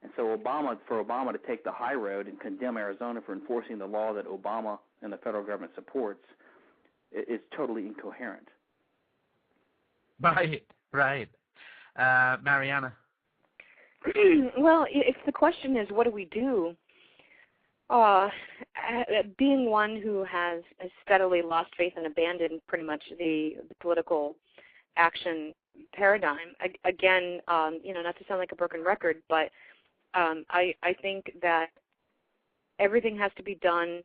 And so for Obama to take the high road and condemn Arizona for enforcing the law that Obama and the federal government supports is totally incoherent. Right. Mariana. Well, if the question is, what do we do? Being one who has steadily lost faith and abandoned pretty much the political action paradigm, again, not to sound like a broken record, but I think that everything has to be done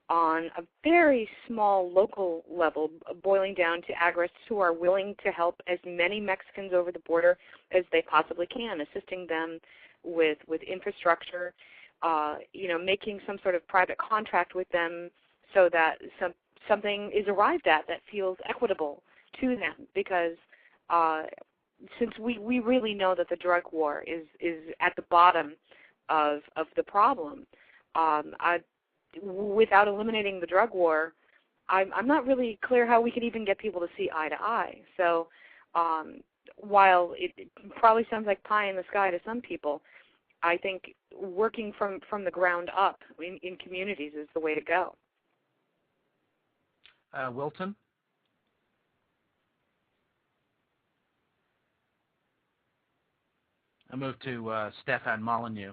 on a very small local level, boiling down to agorists who are willing to help as many Mexicans over the border as they possibly can, assisting them with infrastructure, making some sort of private contract with them so that something is arrived at that feels equitable to them. Because since we really know that the drug war is at the bottom of the problem, without eliminating the drug war, I'm not really clear how we could even get people to see eye to eye. So while it probably sounds like pie in the sky to some people, I think working from the ground up in communities is the way to go. Wilton? I move to Stefan Molyneux.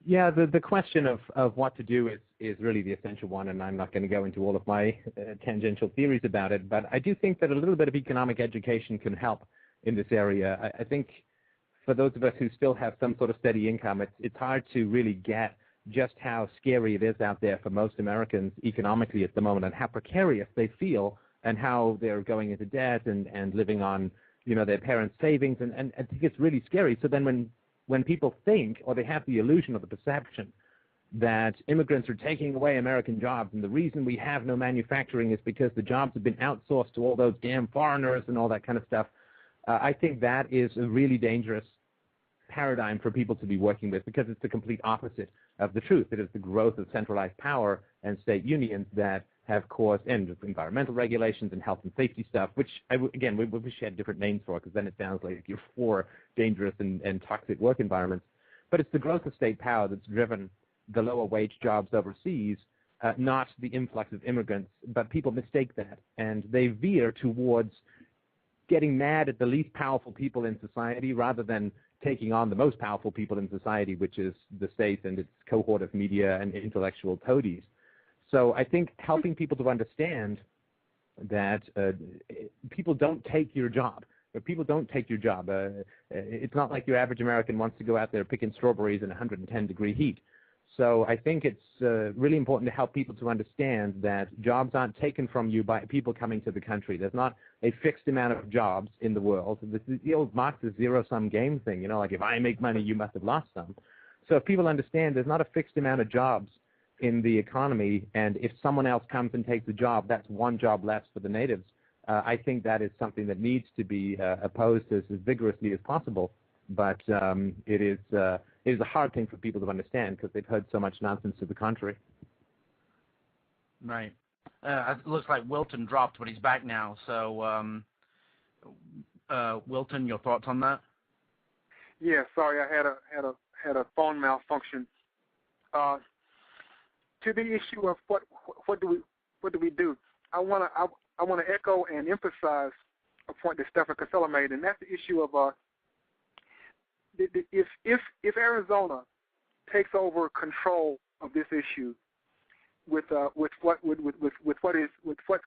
Yeah, the question of what to do is really the essential one, and I'm not going to go into all of my tangential theories about it, but I do think that a little bit of economic education can help in this area. I think for those of us who still have some sort of steady income, it's hard to really get just how scary it is out there for most Americans economically at the moment, and how precarious they feel, and how they're going into debt and living on, their parents' savings, and I think it's really scary. So then when people think, or they have the illusion or the perception that immigrants are taking away American jobs, and the reason we have no manufacturing is because the jobs have been outsourced to all those damn foreigners and all that kind of stuff, I think that is a really dangerous paradigm for people to be working with, because it's the complete opposite of the truth. It is the growth of centralized power and state unions that have caused, and environmental regulations and health and safety stuff, which, again, we wish you had different names for, because then it sounds like you're for dangerous and toxic work environments. But it's the growth of state power that's driven the lower wage jobs overseas, not the influx of immigrants. But people mistake that, and they veer towards getting mad at the least powerful people in society rather than taking on the most powerful people in society, which is the state and its cohort of media and intellectual toadies. So I think helping people to understand that people don't take your job. People don't take your job. It's not like your average American wants to go out there picking strawberries in 110-degree heat. So I think it's really important to help people to understand that jobs aren't taken from you by people coming to the country. There's not a fixed amount of jobs in the world. The old Marxist zero-sum game thing, like if I make money, you must have lost some. So if people understand there's not a fixed amount of jobs in the economy, and if someone else comes and takes a job, that's one job less for the natives. I think that is something that needs to be opposed as vigorously as possible. But it is a hard thing for people to understand, because they've heard so much nonsense to the contrary. Right. It looks like Wilton dropped, but he's back now. So, Wilton, your thoughts on that? Yeah, sorry, I had a phone malfunction. To the issue of what do we do? I want to echo and emphasize a point that Stephen Casella made, and that's the issue of if Arizona takes over control of this issue with what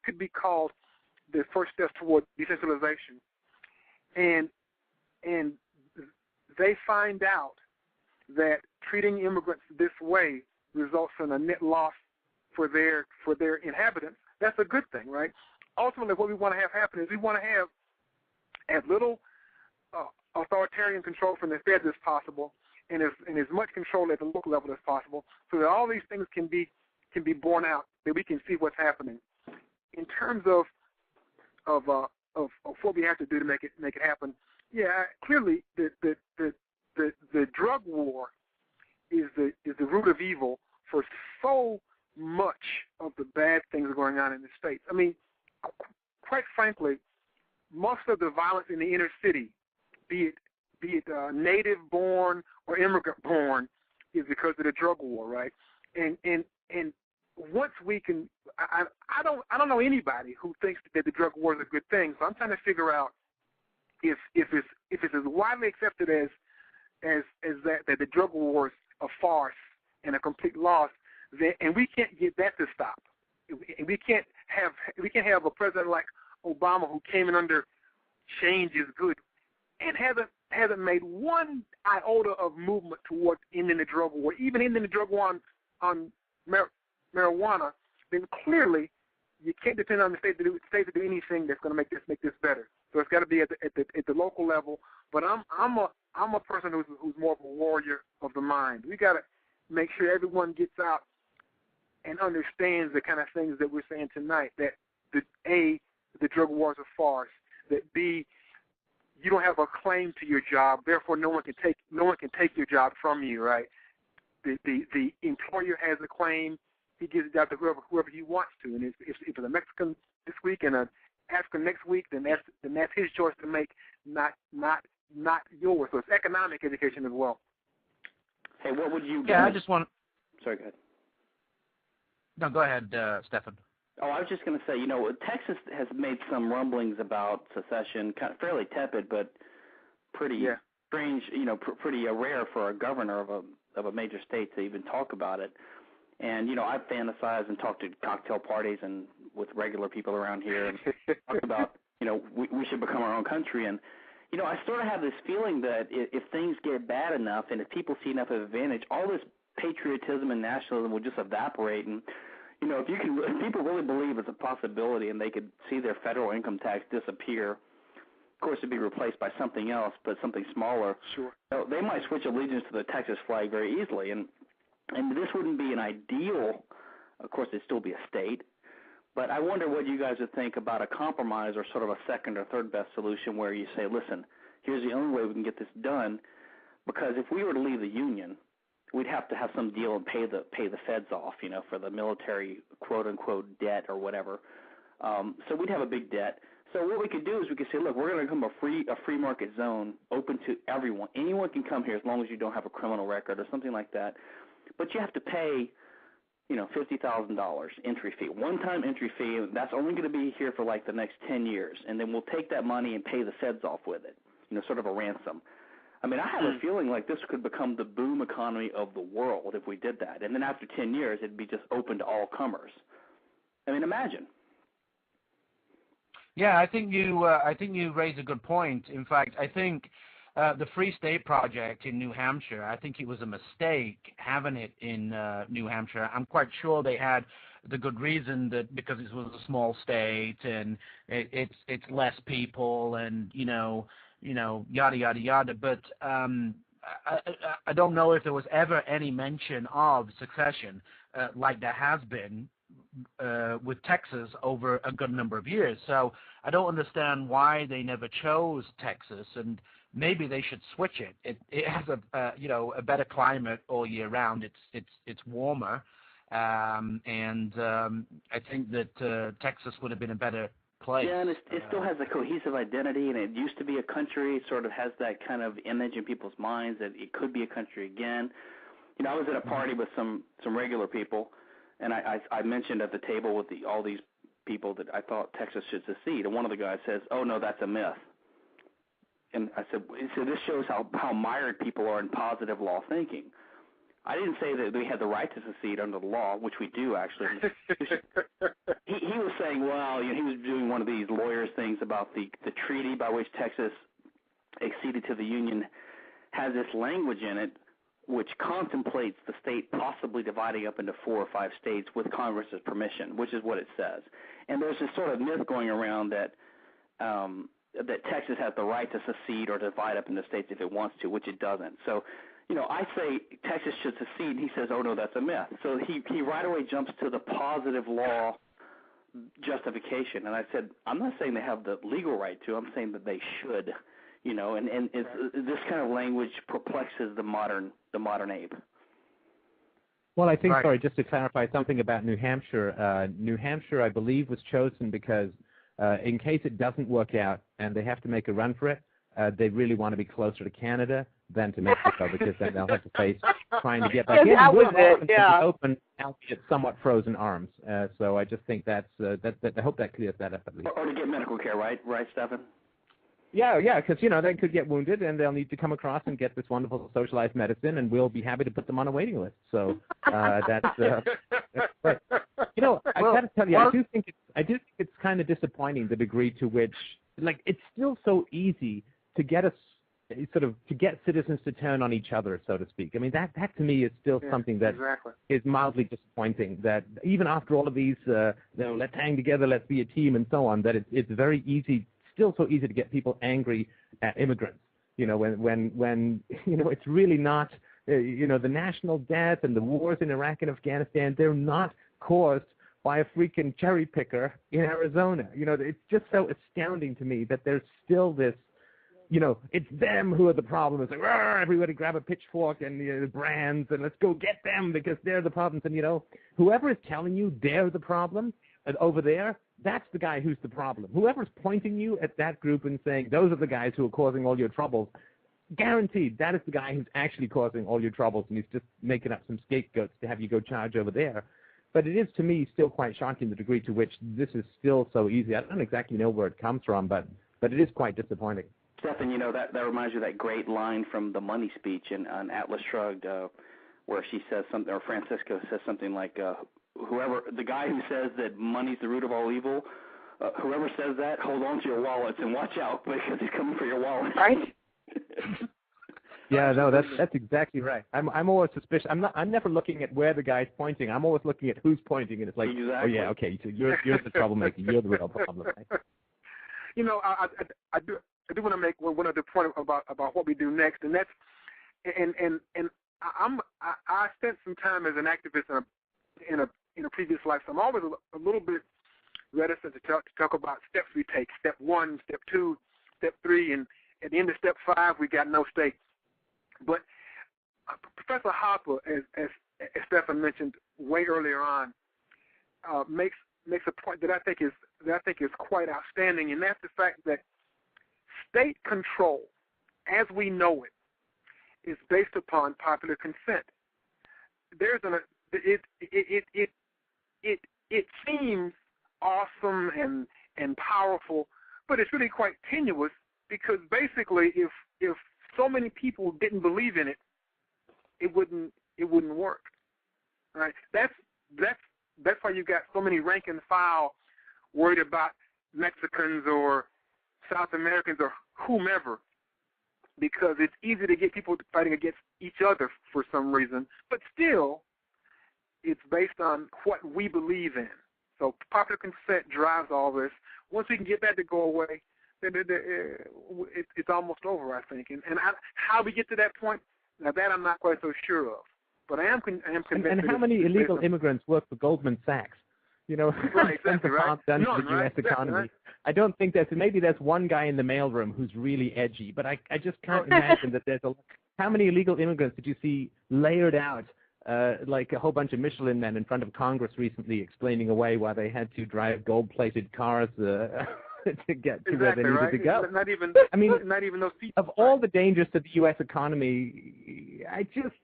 could be called the first step toward decentralization, and they find out that treating immigrants this way results in a net loss for their inhabitants, that's a good thing, right? Ultimately, what we want to have happen is we want to have as little authoritarian control from the feds as possible, and as much control at the local level as possible, so that all these things can be borne out, that we can see what's happening. In terms of what we have to do to make it happen, yeah, clearly the drug war is the root of evil for so much of the bad things going on in the States. I mean, quite frankly, most of the violence in the inner city, be it native-born or immigrant-born, is because of the drug war, right? And once we can, I don't know anybody who thinks that the drug war is a good thing. So I'm trying to figure out if it's as widely accepted as that the drug war is a farce and a complete loss, and we can't get that to stop. We can't have a president like Obama who came in under change is good and hasn't made one iota of movement towards ending the drug war, even ending the drug war on marijuana. Then clearly you can't depend on the state to do anything that's going to make this better. So it's got to be at the local level. But I'm a person who's more of a warrior of the mind. We got to make sure everyone gets out and understands the kind of things that we're saying tonight. That the drug war is a farce. That B, you don't have a claim to your job, therefore no one can take your job from you, right? The employer has a claim. He gives the job to whoever he wants to, and if it's a Mexican this week and an African next week, then that's his choice to make, not yours. So it's economic education as well. Hey, what would you? Yeah, I just want. Sorry, go ahead. No, go ahead, Stephen. Oh, I was just going to say, Texas has made some rumblings about secession, kind of fairly tepid, but pretty strange. Pretty rare for a governor of a major state to even talk about it. And, I've fantasized and talked to cocktail parties and with regular people around here and talked about, we should become our own country. And, I sort of have this feeling that if things get bad enough and if people see enough of an advantage, all this patriotism and nationalism will just evaporate. And, if people really believe it's a possibility and they could see their federal income tax disappear, of course it'd be replaced by something else, but something smaller. Sure. So they might switch allegiance to the Texas flag very easily. And this wouldn't be an ideal, of course it'd still be a state, but I wonder what you guys would think about a compromise or sort of a second or third best solution where you say, listen, here's the only way we can get this done, because if we were to leave the Union, we'd have to have some deal and pay the feds off, for the military quote-unquote debt or whatever. So we'd have a big debt. So what we could do is we could say, look, we're going to become a free market zone open to everyone. Anyone can come here as long as you don't have a criminal record or something like that. But you have to pay, $50,000 entry fee, one-time entry fee. That's only going to be here for like the next 10 years. And then we'll take that money and pay the feds off with it, sort of a ransom. I mean, I have a feeling like this could become the boom economy of the world if we did that. And then after 10 years, it'd be just open to all comers. I mean, imagine. Yeah, I think you raise a good point. In fact, I think the Free State Project in New Hampshire, I think it was a mistake having it in New Hampshire. I'm quite sure they had the good reason that because it was a small state and it's less people and yada yada yada. But I don't know if there was ever any mention of succession like there has been with Texas over a good number of years. So I don't understand why they never chose Texas, and maybe they should switch it. It has a better climate all year round. It's warmer, and I think that Texas would have been a better place. Yeah, and it still has a cohesive identity, and it used to be a country. It sort of has that kind of image in people's minds that it could be a country again. I was at a party with some regular people, and I mentioned at the table with all these people that I thought Texas should secede, and one of the guys says, "Oh no, that's a myth." And I said, "So this shows how mired people are in positive law thinking." I didn't say that we had the right to secede under the law, which we do actually. He was saying, well, he was doing one of these lawyers things about the treaty by which Texas acceded to the Union has this language in it which contemplates the state possibly dividing up into 4 or 5 states with Congress's permission, which is what it says. And there's this sort of myth going around that that Texas has the right to secede or divide up into states if it wants to, which it doesn't. So, I say Texas should secede. He says, oh, no, that's a myth. So he right away jumps to the positive law justification. And I said, I'm not saying they have the legal right to. I'm saying that they should, and this kind of language perplexes the modern ape. Well, I think, Right. Sorry, just to clarify something about New Hampshire. New Hampshire, I believe, was chosen because in case it doesn't work out and they have to make a run for it, they really want to be closer to Canada than to Mexico because then they'll have to face trying to get back in. That was it, yeah. Open, albeit somewhat frozen arms. So I just think I hope that clears that up at least. Or to get medical care, right, Stephan? Yeah, because, they could get wounded and they'll need to come across and get this wonderful socialized medicine, and we'll be happy to put them on a waiting list. So that's right. I got to tell you, I do think it's kind of disappointing the degree to which, it's still so easy to get to get citizens to turn on each other, so to speak. I mean, that to me is still something that is mildly disappointing, that even after all of these, let's hang together, let's be a team and so on, that it's very easy, still so easy to get people angry at immigrants. When it's really not, the national debt and the wars in Iraq and Afghanistan, they're not caused by a freaking cherry picker in Arizona. It's just so astounding to me that there's still this, it's them who are the problem. It's like, everybody grab a pitchfork and the brands and let's go get them because they're the problems. And, whoever is telling you they're the problem over there, that's the guy who's the problem. Whoever's pointing you at that group and saying, those are the guys who are causing all your troubles, guaranteed that is the guy who's actually causing all your troubles, and he's just making up some scapegoats to have you go charge over there. But it is, to me, still quite shocking the degree to which this is still so easy. I don't exactly know where it comes from, but it is quite disappointing. Stephan, that reminds you of that great line from the Money speech on Atlas Shrugged, where she says something, or Francisco says something like, the guy who says that money's the root of all evil, whoever says that, hold on to your wallets and watch out because he's coming for your wallet. Right? Yeah, no, that's exactly right. I'm always suspicious. I'm never looking at where the guy's pointing. I'm always looking at who's pointing, and it's like, exactly. oh yeah, okay, so you're the troublemaker. You're the real problem. Right? You know, I do want to make one other point about what we do next, and that's I spent some time as an activist in a previous life, so I'm always a little bit reticent to talk about steps we take. Step 1, step 2, step 3, and at the end of step 5, we got no states. But Professor Hopper, as Stephan mentioned way earlier on, makes a point that I think is quite outstanding, and that's the fact that state control, as we know it, is based upon popular consent. It seems awesome and powerful, but it's really quite tenuous, because basically if so many people didn't believe in it, it wouldn't work. Right? That's why you got so many rank and file worried about Mexicans or South Americans or whomever, because it's easy to get people fighting against each other for some reason, but still it's based on what we believe in. So popular consent drives all this. Once we can get that to go away, then it's almost over, I think. And how we get to that point, now that I'm not quite so sure of. But I am convinced. And how many illegal immigrants work for Goldman Sachs? You know, right, exactly, right. Done to None, the U.S. right? economy. Right. I don't think maybe there's one guy in the mailroom who's really edgy, but I just can't imagine that there's how many illegal immigrants did you see layered out like a whole bunch of Michelin men in front of Congress recently explaining away why they had to drive gold-plated cars to get to where they needed to go. Not even those people. Of all the dangers to the U.S. economy, I just,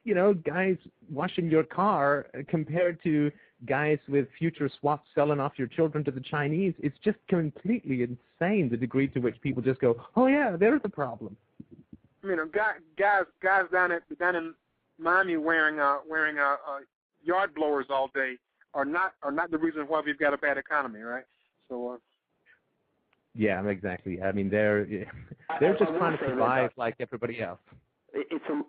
guys washing your car compared to guys with future swaps selling off your children to the Chinese, it's just completely insane the degree to which people just go, oh yeah, there's a problem. Guys down in Miami wearing yard blowers all day are not the reason why we've got a bad economy, right? So. Yeah, exactly. I mean, they're just trying to survive like everybody else.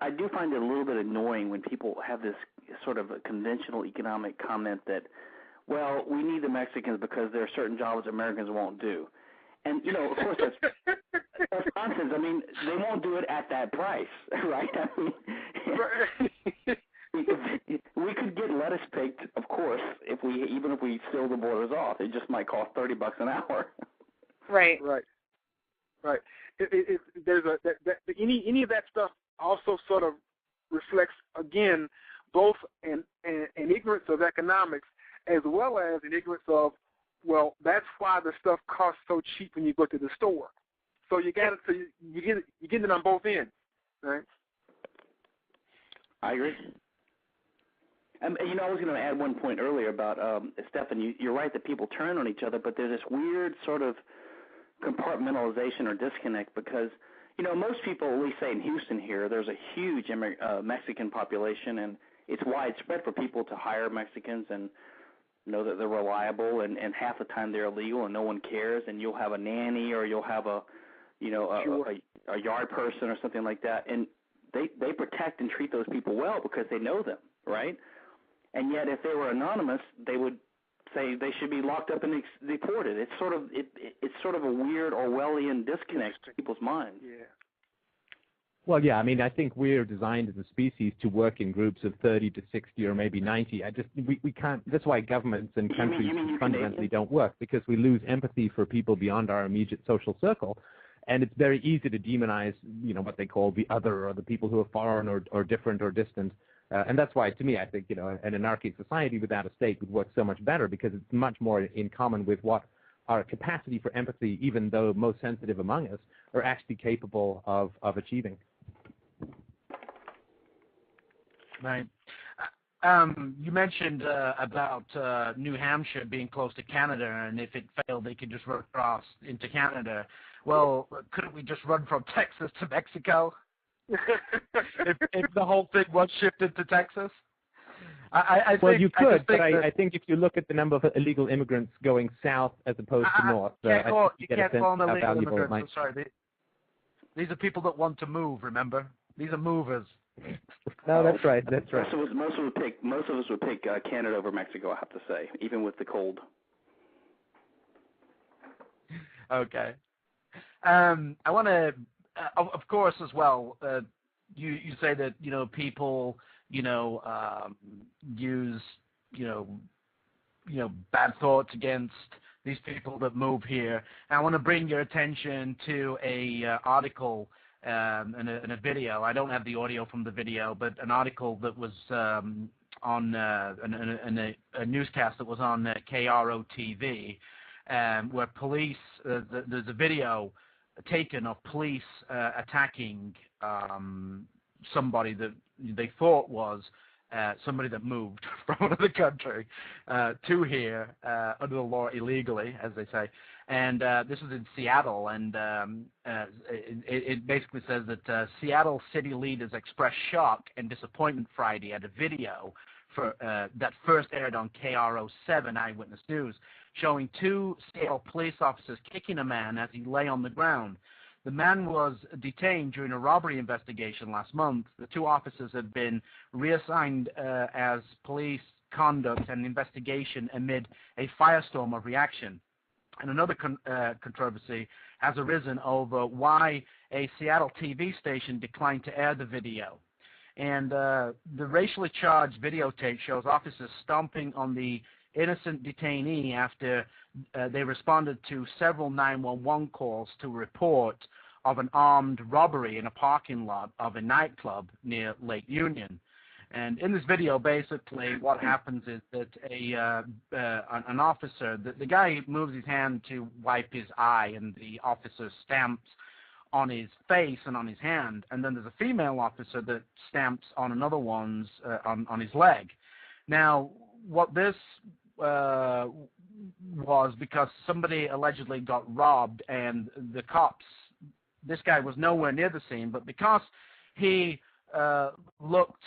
I do find it a little bit annoying when people have this sort of a conventional economic comment that, well, we need the Mexicans because there are certain jobs Americans won't do. And, of course, that's nonsense. I mean, they won't do it at that price, right? I mean, we could get lettuce picked, of course, even if we seal the borders off. It just might cost $30 an hour. Right. Any of that stuff also sort of reflects, again, both an ignorance of economics as well as an ignorance of, well, that's why the stuff costs so cheap when you go to the store. So you get it on both ends, right? I agree. I was going to add one point earlier about Stephan. You're right that people turn on each other, but there's this weird sort of compartmentalization or disconnect because, most people, at least say in Houston here, there's a huge Mexican population, and it's widespread for people to hire Mexicans and know that they're reliable, and half the time they're illegal and no one cares, and you'll have a nanny or you'll have a yard person or something like that, and they protect and treat those people well because they know them, right? And yet if they were anonymous, they would say they should be locked up and deported. It's sort of a weird Orwellian disconnect in people's minds. Yeah. Well, yeah, I mean, I think we're designed as a species to work in groups of 30 to 60 or maybe 90. We can't. That's why governments and countries fundamentally don't work, because we lose empathy for people beyond our immediate social circle, and it's very easy to demonize, what they call the other or the people who are foreign or different or distant. And that's why, to me, I think, an anarchic society without a state would work so much better, because it's much more in common with what our capacity for empathy, even though most sensitive among us, are actually capable of achieving. Right. You mentioned about New Hampshire being close to Canada, and if it failed, they could just run across into Canada. Well, couldn't we just run from Texas to Mexico? if the whole thing was shifted to Texas? I Well, think, you could, but I I think if you look at the number of illegal immigrants going south as opposed to north, you can't call them how illegal valuable it immigrants. might I'm sorry. These are people that want to move. Remember, these are movers. No, that's right. That's right. Most of us would pick Canada over Mexico. I have to say, even with the cold. Okay. I want to, of course, as well. You say that people use bad thoughts against these people that move here. And I want to bring your attention to a article and a video. I don't have the audio from the video, but an article that was on a newscast that was on KOL056, where police. There's a video taken of police attacking somebody that they thought was somebody that moved from another country to here under the law illegally, as they say. And this is in Seattle, and it basically says that Seattle city leaders expressed shock and disappointment Friday at a video that first aired on KOL057 Eyewitness News, showing two Seattle police officers kicking a man as he lay on the ground. The man was detained during a robbery investigation last month. The two officers have been reassigned as police conduct an investigation amid a firestorm of reaction. And another controversy has arisen over why a Seattle TV station declined to air the video. And the racially charged videotape shows officers stomping on the innocent detainee after they responded to several 911 calls to report of an armed robbery in a parking lot of a nightclub near Lake Union. And in this video, basically, what happens is that an officer, the guy moves his hand to wipe his eye, and the officer stamps on his face and on his hand, and then there's a female officer that stamps on another one's on his leg. Now, what this was because somebody allegedly got robbed, and the cops, this guy was nowhere near the scene, but because he looked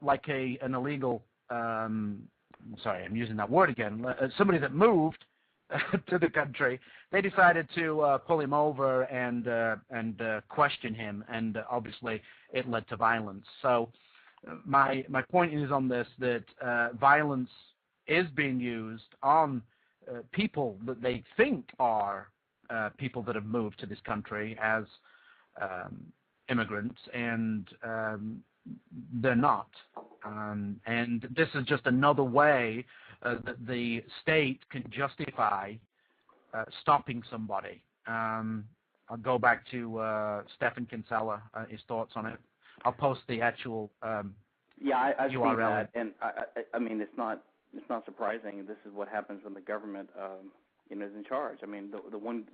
like an illegal, sorry, I'm using that word again, somebody that moved to the country, they decided to pull him over and question him, and obviously it led to violence. So my point is on this, that violence is being used on people that they think are people that have moved to this country as immigrants, and they're not. And this is just another way that the state can justify stopping somebody. I'll go back to Stephen Kinsella, his thoughts on it. I'll post the actual yeah, I've seen URL. that, and I mean, it's not surprising. This is what happens when the government is in charge. I mean, the one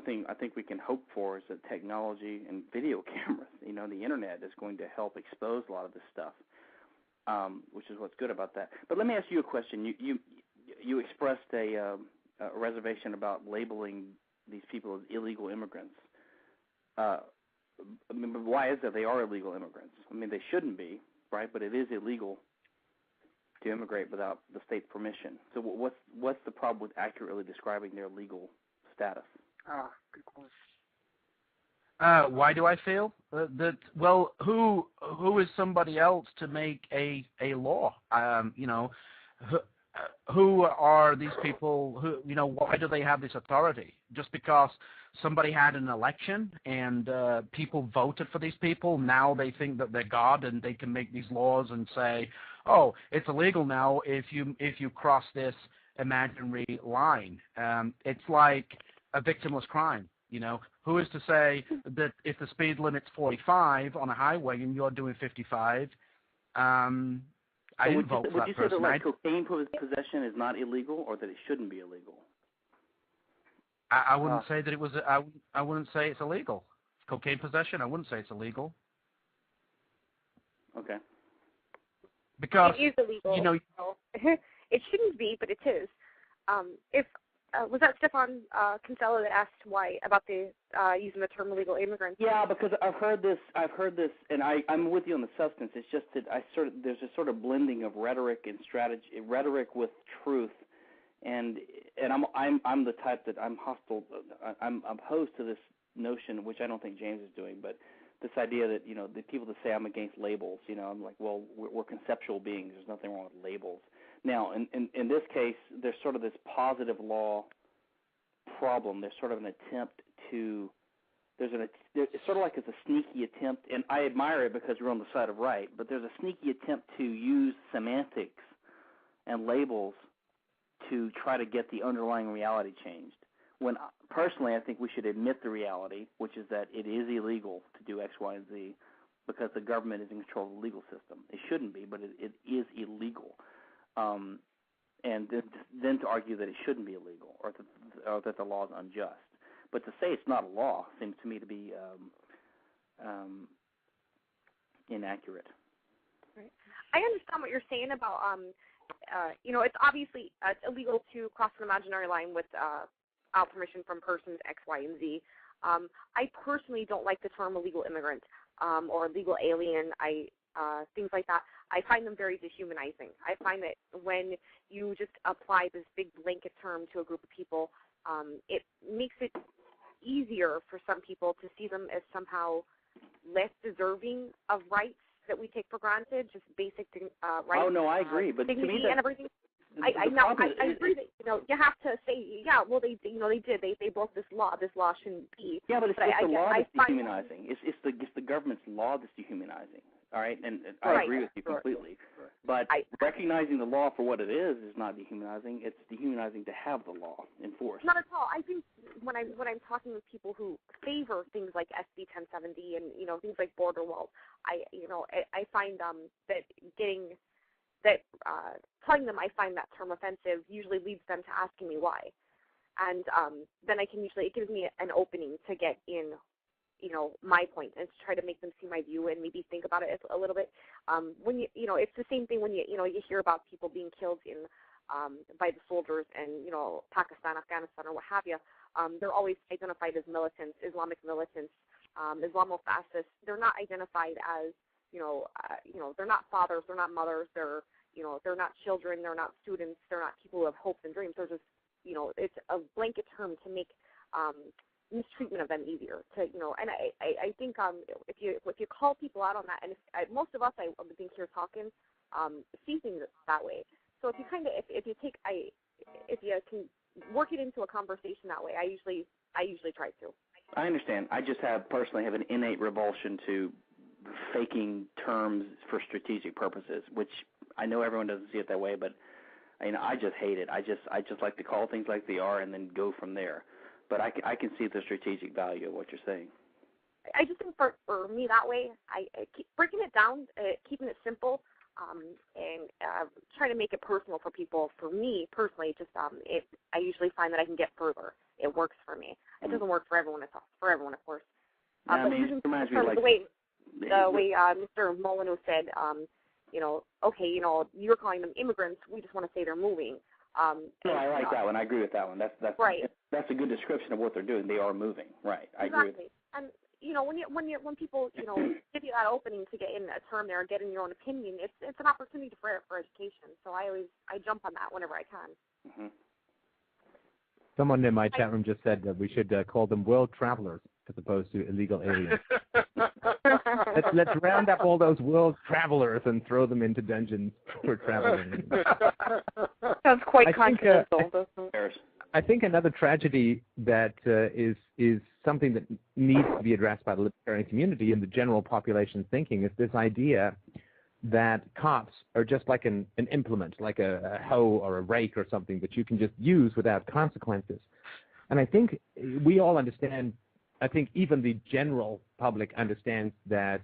thing I think we can hope for is that technology and video cameras, the internet is going to help expose a lot of this stuff, which is what's good about that. But let me ask you a question. You expressed a reservation about labeling these people as illegal immigrants. I mean, but why is that they are illegal immigrants? I mean, they shouldn't be, right? But it is illegal to immigrate without the state's permission. So what's the problem with accurately describing their legal status? Good question. Why do I feel that? Well, who is somebody else to make a law? Who are these people? Why do they have this authority? Just because somebody had an election and people voted for these people, now they think that they're God and they can make these laws and say, oh, it's illegal now if you cross this imaginary line. It's like a victimless crime. Who is to say that if the speed limit's 45 on a highway and you're doing 55? I didn't vote for that person. Would you say that like cocaine possession is not illegal, or that it shouldn't be illegal? I wouldn't say that it was. I wouldn't say it's illegal. Cocaine possession, I wouldn't say it's illegal. Okay. Because it is illegal. You know, it shouldn't be, but it is. If was that Stefan Kinsella that asked why about the using the term illegal immigrants? Yeah, because I've heard this, and I'm with you on the substance. It's just that there's a sort of blending of rhetoric and strategy, rhetoric with truth, and I'm the type that I'm hostile. I'm opposed to this notion, which I don't think James is doing, but this idea that the people that say I'm against labels. I'm like, well, we're conceptual beings. There's nothing wrong with labels. Now, in this case, there's sort of this positive law problem. There's sort of an attempt to it's sort of like it's a sneaky attempt, and I admire it because we're on the side of right, but there's a sneaky attempt to use semantics and labels to try to get the underlying reality changed. When personally, I think we should admit the reality, which is that it is illegal to do X, Y, and Z because the government is in control of the legal system. It shouldn't be, but it is illegal. And then to argue that it shouldn't be illegal or that the law is unjust. But to say it's not a law seems to me to be inaccurate. Right. I understand what you're saying about, it's obviously it's illegal to cross an imaginary line without permission from persons X, Y, and Z. I personally don't like the term illegal immigrant or illegal alien. Things like that. I find them very dehumanizing. I find that when you just apply this big blanket term to a group of people, it makes it easier for some people to see them as somehow less deserving of rights that we take for granted, just basic rights. Oh no, I agree. But dignity to me, and everything. I agree that you have to say well they did they broke this law shouldn't be. Yeah, but it's the law that's dehumanizing. It's the government's law that's dehumanizing. All right, and I agree with you completely. Sure. But recognizing the law for what it is not dehumanizing. It's dehumanizing to have the law enforced. Not at all. I think when I'm talking with people who favor things like SB 1070 and things like border walls, I find telling them I find that term offensive usually leads them to asking me why, and then it gives me an opening to get in. My point, and to try to make them see my view and maybe think about it a little bit. When it's the same thing when you hear about people being killed by the soldiers in Pakistan, Afghanistan, or what have you. They're always identified as militants, Islamic militants, Islamofascists. They're not identified as they're not fathers, they're not mothers, they're not children, they're not students, they're not people who have hopes and dreams. They're just it's a blanket term to make mistreatment of them easier to and I think if you call people out on that, and most of us I would think here talking see things that way. So if you if you can work it into a conversation that way, I usually try to. I understand. I just personally have an innate revulsion to faking terms for strategic purposes, which I know everyone doesn't see it that way, but I just hate it. I just like to call things like they are and then go from there. But I can see the strategic value of what you're saying. I just think for me that way, I keep breaking it down, keeping it simple, and trying to make it personal for people. For me personally, I usually find that I can get further. It works for me. It doesn't work for everyone. Of course. But it reminds me the way Mr. Molyneux said, okay, you're calling them immigrants. We just want to say they're moving. No, I like that one. I agree with that one. That's right. That's a good description of what they're doing. They are moving. Right. I agree with that. And when people give you that opening to get in a term there and get in your own opinion, it's an opportunity for education. So I jump on that whenever I can. Mm-hmm. Someone in my chat room just said that we should call them world travelers as opposed to illegal aliens. let's round up all those world travelers and throw them into dungeons for traveling. Sounds quite controversial. I think another tragedy that is something that needs to be addressed by the libertarian community and the general population's thinking is this idea that cops are just like an implement, like a hoe or a rake or something that you can just use without consequences. And I think we all understand, I think even the general public understands that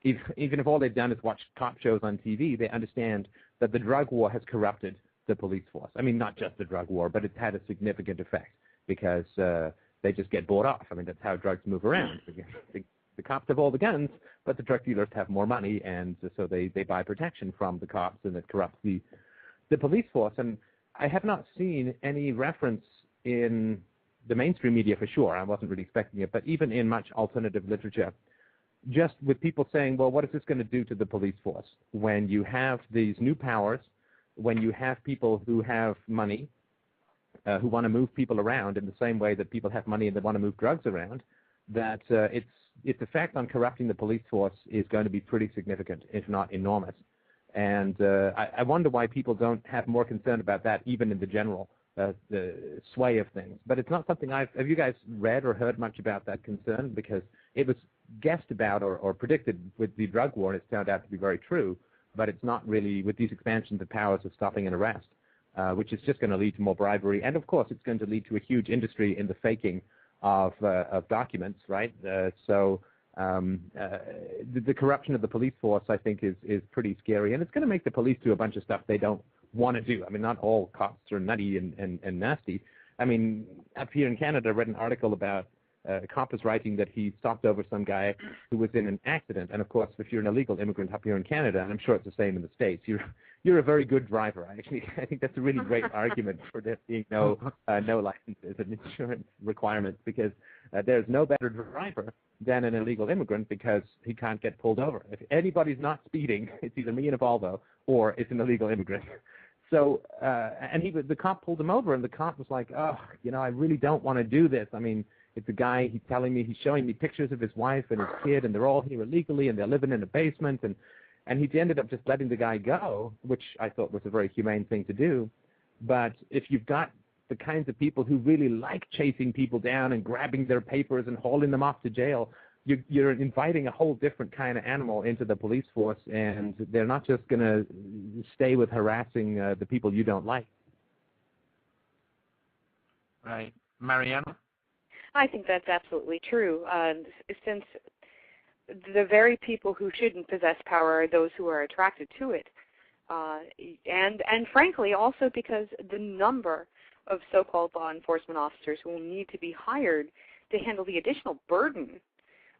even if all they've done is watch cop shows on TV, they understand that the drug war has corrupted the police force. I mean, not just the drug war, but it's had a significant effect because they just get bought off. I mean, that's how drugs move around. The cops have all the guns, but the drug dealers have more money, and so they buy protection from the cops, and it corrupts the police force. And I have not seen any reference in the mainstream media for sure. I wasn't really expecting it, but even in much alternative literature, just with people saying, well, what is this going to do to the police force when you have these new powers, when you have people who have money, who want to move people around in the same way that people have money and they want to move drugs around, that its effect on corrupting the police force is going to be pretty significant, if not enormous. And I wonder why people don't have more concern about that, even in the general the sway of things. But it's not something have you guys read or heard much about that concern? Because it was guessed about or predicted with the drug war, and it's turned out to be very true, but it's not really with these expansions of powers of stopping and arrest, which is just going to lead to more bribery. And, of course, it's going to lead to a huge industry in the faking of documents, right? So the corruption of the police force, I think, is pretty scary. And it's going to make the police do a bunch of stuff they don't want to do. I mean, not all cops are nutty and nasty. I mean, up here in Canada, I read an article about a cop was writing that he stopped over some guy who was in an accident. And, of course, if you're an illegal immigrant up here in Canada, and I'm sure it's the same in the States, you're a very good driver. I think that's a really great argument for there being no licenses and insurance requirements, because there's no better driver than an illegal immigrant because he can't get pulled over. If anybody's not speeding, it's either me in a Volvo or it's an illegal immigrant. So, and the cop pulled him over, and the cop was like, oh, I really don't want to do this. I mean, it's a guy, he's showing me pictures of his wife and his kid, and they're all here illegally, and they're living in a basement, and he ended up just letting the guy go, which I thought was a very humane thing to do. But if you've got the kinds of people who really like chasing people down and grabbing their papers and hauling them off to jail, you're inviting a whole different kind of animal into the police force, and they're not just going to stay with harassing the people you don't like. Right. Mariana? I think that's absolutely true. Since the very people who shouldn't possess power are those who are attracted to it. And frankly, also because the number of so-called law enforcement officers who will need to be hired to handle the additional burden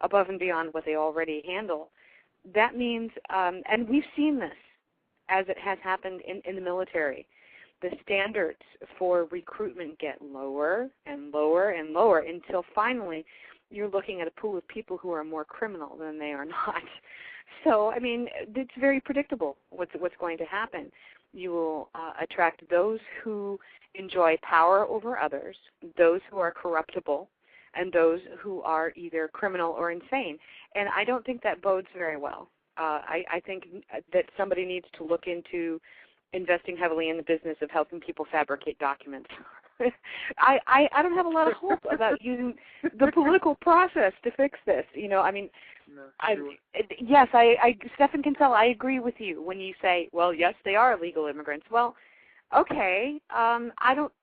above and beyond what they already handle, that means, and we've seen this as it has happened in the military, the standards for recruitment get lower and lower and lower until finally you're looking at a pool of people who are more criminal than they are not. So, I mean, it's very predictable what's going to happen. You will attract those who enjoy power over others, those who are corruptible, and those who are either criminal or insane. And I don't think that bodes very well. I think that somebody needs to look into investing heavily in the business of helping people fabricate documents. I don't have a lot of hope about using the political process to fix this. I mean, yes, Stephan Kinsella, I agree with you when you say, well, yes, they are illegal immigrants. Well, okay, I don't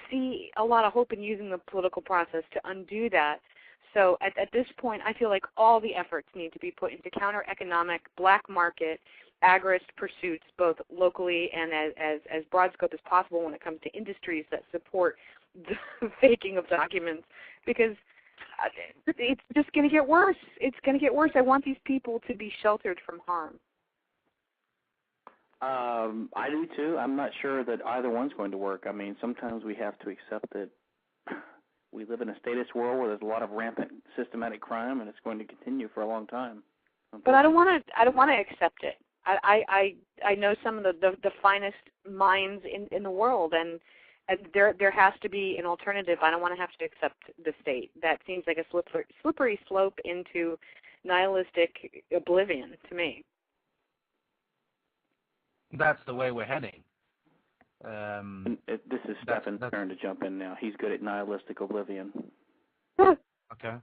see a lot of hope in using the political process to undo that. So at this point, I feel like all the efforts need to be put into counter-economic, black market, agorist pursuits, both locally and as broad scope as possible when it comes to industries that support the faking of documents, because it's just going to get worse. It's going to get worse. I want these people to be sheltered from harm. I do too. I'm not sure that either one's going to work. I mean, sometimes we have to accept that we live in a statist world where there's a lot of rampant systematic crime, and it's going to continue for a long time. But I don't want to accept it. I know some of the finest minds in the world, and there has to be an alternative. I don't want to have to accept the state. That seems like a slippery slope into nihilistic oblivion to me. That's the way we're heading. This is Stephan's turn to jump in now. He's good at nihilistic oblivion. Okay.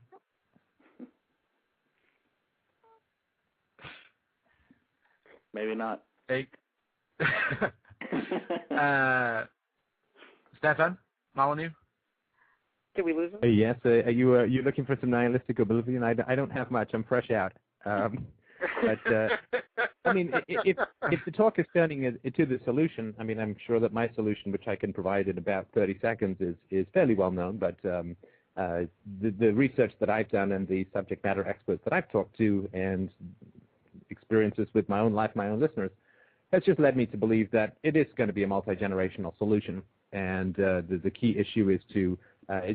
Maybe not. Hey. Stephan, Molyneux? Did we lose him? Yes. Are you looking for some nihilistic oblivion? I don't have much. I'm fresh out. But I mean, if the talk is turning to the solution, I mean, I'm sure that my solution, which I can provide in about 30 seconds, is fairly well known. But the research that I've done and the subject matter experts that I've talked to and experiences with my own life, my own listeners, has just led me to believe that it is going to be a multi-generational solution. And the key issue is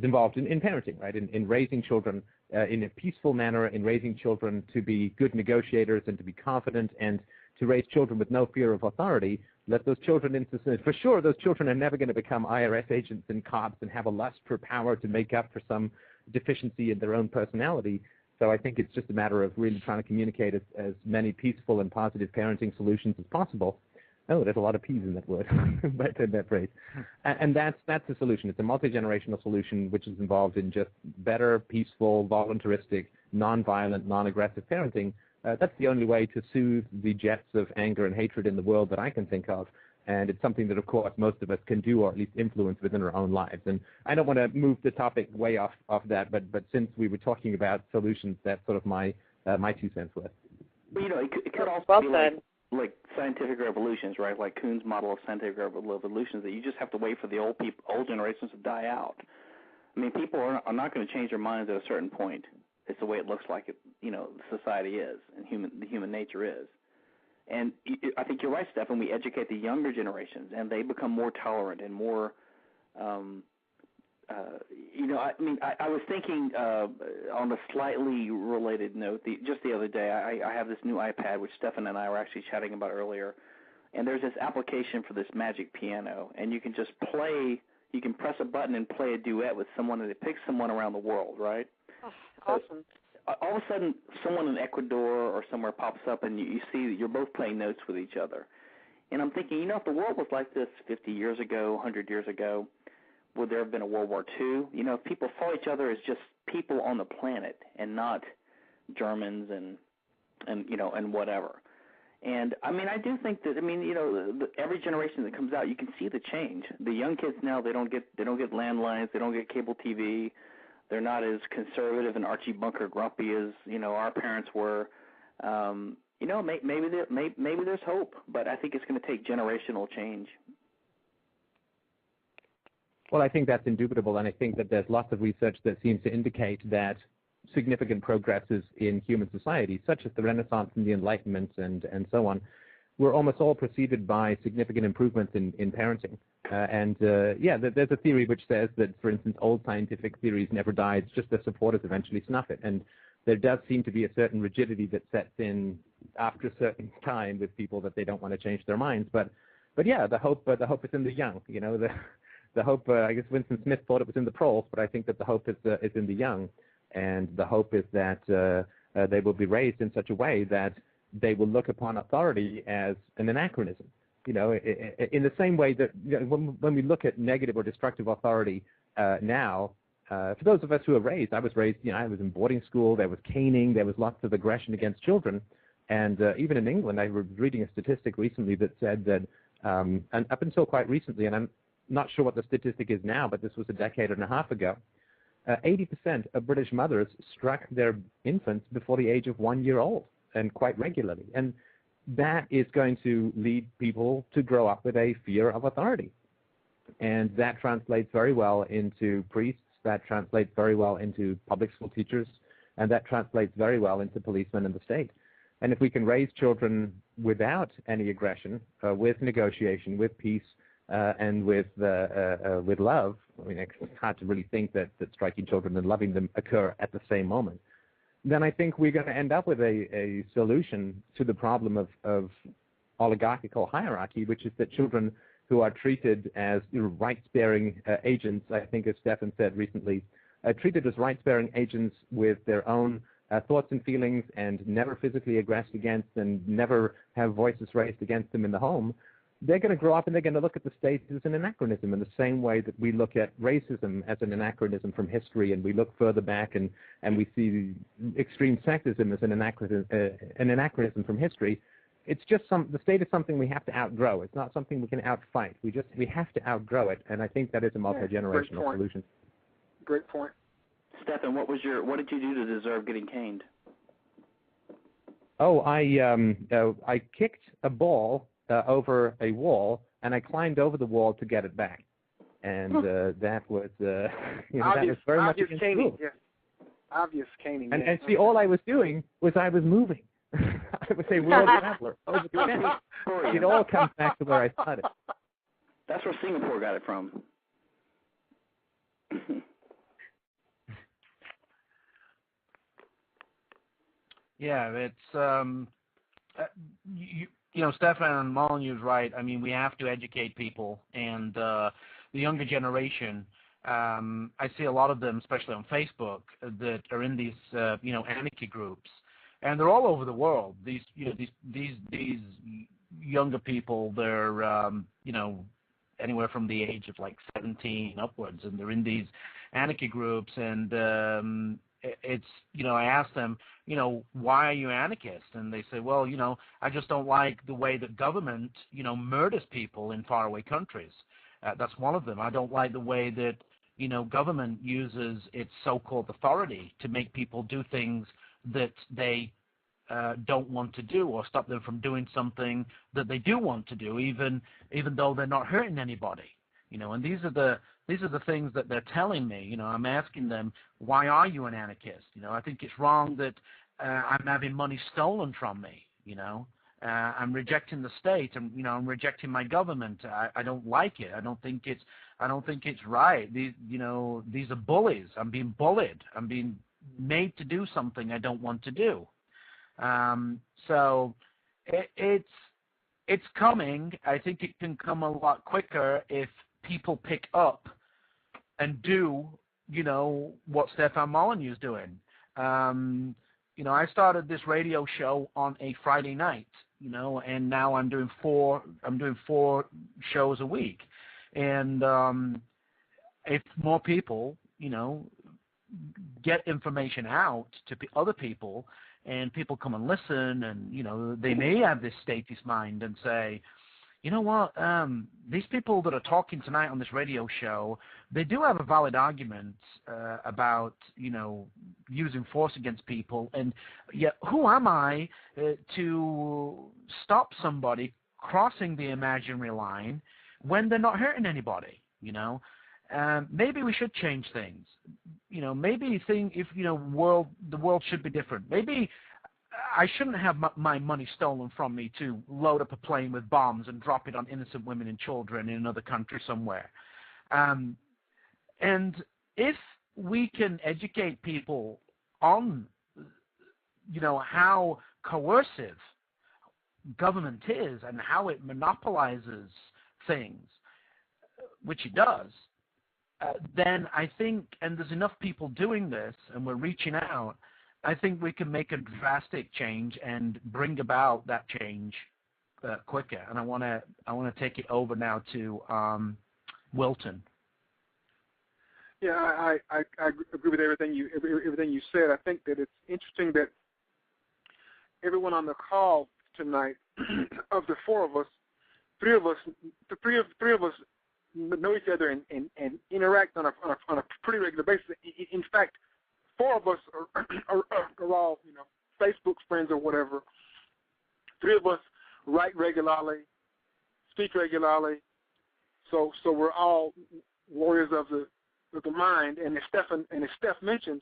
involved in parenting, right? In raising children in a peaceful manner, in raising children to be good negotiators and to be confident, and to raise children with no fear of authority. Let those children for sure, those children are never going to become IRS agents and cops and have a lust for power to make up for some deficiency in their own personality. So I think it's just a matter of really trying to communicate as many peaceful and positive parenting solutions as possible. Oh, there's a lot of P's in that word, in that phrase. And that's the solution. It's a multi-generational solution which is involved in just better, peaceful, voluntaristic, non-violent, non-aggressive parenting. That's the only way to soothe the jets of anger and hatred in the world that I can think of. And it's something that, of course, most of us can do or at least influence within our own lives. And I don't want to move the topic way off that, but since we were talking about solutions, that's sort of my 2 cents worth. Well, it could also well be said. like scientific revolutions, right? Like Kuhn's model of scientific revolutions, that you just have to wait for the old generations to die out. I mean, people are not going to change their minds at a certain point. It's the way it looks like society is and human nature is. And I think you're right, Stephan. We educate the younger generations, and they become more tolerant and more. I was thinking on a slightly related note. Just the other day, I have this new iPad, which Stephan and I were actually chatting about earlier, and there's this application for this magic piano, and you can just play. You can press a button and play a duet with someone, and it picks someone around the world, right? Oh, awesome. All of a sudden, someone in Ecuador or somewhere pops up, and you see that you're both playing notes with each other. And I'm thinking, if the world was like this 50 years ago, 100 years ago, would there have been a World War II? If people saw each other as just people on the planet and not Germans and whatever. And I do think that every generation that comes out, you can see the change. The young kids now, they don't get landlines, they don't get cable TV. They're not as conservative and Archie Bunker grumpy as our parents were. Maybe there's hope, but I think it's going to take generational change. Well, I think that's indubitable, and I think that there's lots of research that seems to indicate that significant progresses in human society, such as the Renaissance and the Enlightenment and so on, were almost all preceded by significant improvements in parenting. There's a theory which says that, for instance, old scientific theories never die. It's just their supporters eventually snuff it. And there does seem to be a certain rigidity that sets in after a certain time with people that they don't want to change their minds. But yeah, the hope is in the young. The hope, I guess Winston Smith thought it was in the proles, but I think that the hope is in the young. And the hope is that they will be raised in such a way that they will look upon authority as an anachronism. In the same way that when we look at negative or destructive authority now, for those of us who are raised, I was raised, I was in boarding school, there was caning, there was lots of aggression against children. And even in England, I was reading a statistic recently that said that, and up until quite recently, and I'm not sure what the statistic is now, but this was a decade and a half ago, 80% of British mothers struck their infants before the age of 1 year old, and quite regularly. And that is going to lead people to grow up with a fear of authority. And that translates very well into priests, that translates very well into public school teachers, and that translates very well into policemen in the state. And if we can raise children without any aggression, with negotiation, with peace, and with love, it's hard to really think that striking children and loving them occur at the same moment, then I think we're going to end up with a solution to the problem of oligarchical hierarchy, which is that children who are treated as rights-bearing agents, I think as Stephan said recently, treated as rights-bearing agents with their own thoughts and feelings and never physically aggressed against and never have voices raised against them in the home, they're going to grow up and they're going to look at the state as an anachronism in the same way that we look at racism as an anachronism from history, and we look further back and we see extreme sexism as an anachronism from history. It's just the state is something we have to outgrow. It's not something we can outfight. We have to outgrow it, and I think that is a multi-generational solution. Great point. Stephan, what did you do to deserve getting caned? Oh, I kicked a ball over a wall, and I climbed over the wall to get it back. And that was, that was very much against the rules. Obvious caning. And see, all I was doing was I was moving. I would say world traveler. Over 20. It all comes back to where I started. That's where Singapore got it from. Yeah, it's you know, Stefan Molyneux's right. I mean, we have to educate people, and the younger generation. I see a lot of them, especially on Facebook, that are in these you know, anarchy groups, and they're all over the world. These you know, these younger people, they're you know, anywhere from the age of like 17 upwards, and they're in these anarchy groups, and it's, you know, I ask them, you know, why are you anarchists? And they say, well, you know, I just don't like the way that government, you know, murders people in faraway countries. That's one of them. I don't like the way that, you know, government uses its so-called authority to make people do things that they don't want to do, or stop them from doing something that they do want to do, even though they're not hurting anybody. You know, and these are the things that they're telling me. You know, I'm asking them, why are you an anarchist? You know, I think it's wrong that I'm having money stolen from me. You know, I'm rejecting the state, and you know, I'm rejecting my government. I don't like it. I don't think it's right. These, you know, these are bullies. I'm being bullied. I'm being made to do something I don't want to do. So it's coming. I think it can come a lot quicker if people pick up and do, you know, what Stefan Molyneux is doing. You know, I started this radio show on a Friday night, you know, and now I'm doing four shows a week. And if more people, you know, get information out to other people, and people come and listen, and, you know, they may have this status mind and say, you know what, these people that are talking tonight on this radio show, they do have a valid argument about, you know, using force against people, and yet who am I to stop somebody crossing the imaginary line when they're not hurting anybody, you know? Maybe we should change things. You know, maybe if, you know, the world should be different. Maybe I shouldn't have my money stolen from me to load up a plane with bombs and drop it on innocent women and children in another country somewhere. And if we can educate people on, you know, how coercive government is and how it monopolizes things, which it does, then I think, and there's enough people doing this, and we're reaching out, I think we can make a drastic change and bring about that change quicker. And I want to take it over now to Wilton. Yeah, I agree with everything you said. I think that it's interesting that everyone on the call tonight, of the four of us, three of us know each other and interact on a pretty regular basis. In fact, four of us are all, you know, Facebook friends or whatever. Three of us write regularly, speak regularly. So we're all warriors of the mind. And as Steph mentioned,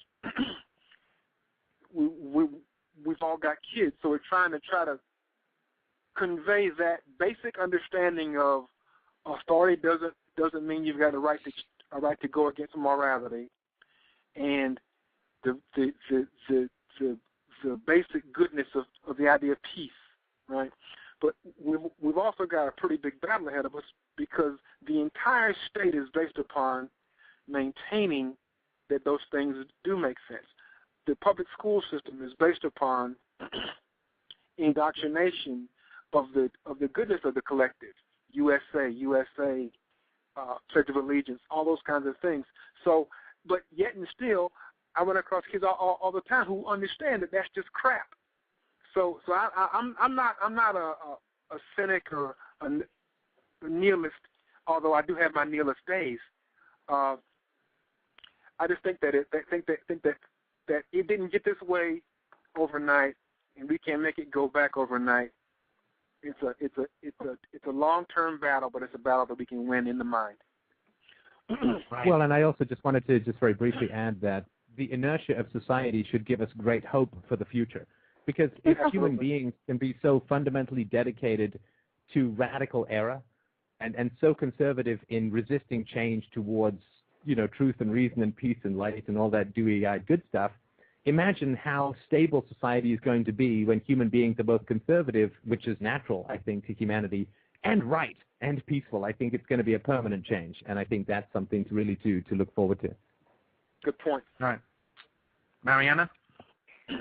we've all got kids, so we're trying to convey that basic understanding of authority doesn't mean you've got a right to go against morality, and the basic goodness of the idea of peace, right? But we've also got a pretty big battle ahead of us, because the entire state is based upon maintaining that those things do make sense. The public school system is based upon indoctrination of the goodness of the collective, USA, Pledge of Allegiance, all those kinds of things. So, but yet and still, I run across kids all the time who understand that that's just crap. So I'm not a cynic or a nihilist, although I do have my nihilist days. I just think that it didn't get this way overnight, and we can't make it go back overnight. It's a long-term battle, but it's a battle that we can win in the mind. Right. Well, and I also just wanted to very briefly add that the inertia of society should give us great hope for the future. Because if human beings can be so fundamentally dedicated to radical error and so conservative in resisting change towards, truth and reason and peace and light and all that dewy-eyed good stuff, imagine how stable society is going to be when human beings are both conservative, which is natural, I think, to humanity, and right and peaceful. I think it's going to be a permanent change, and I think that's something to really to look forward to. Good point. All right. Mariana?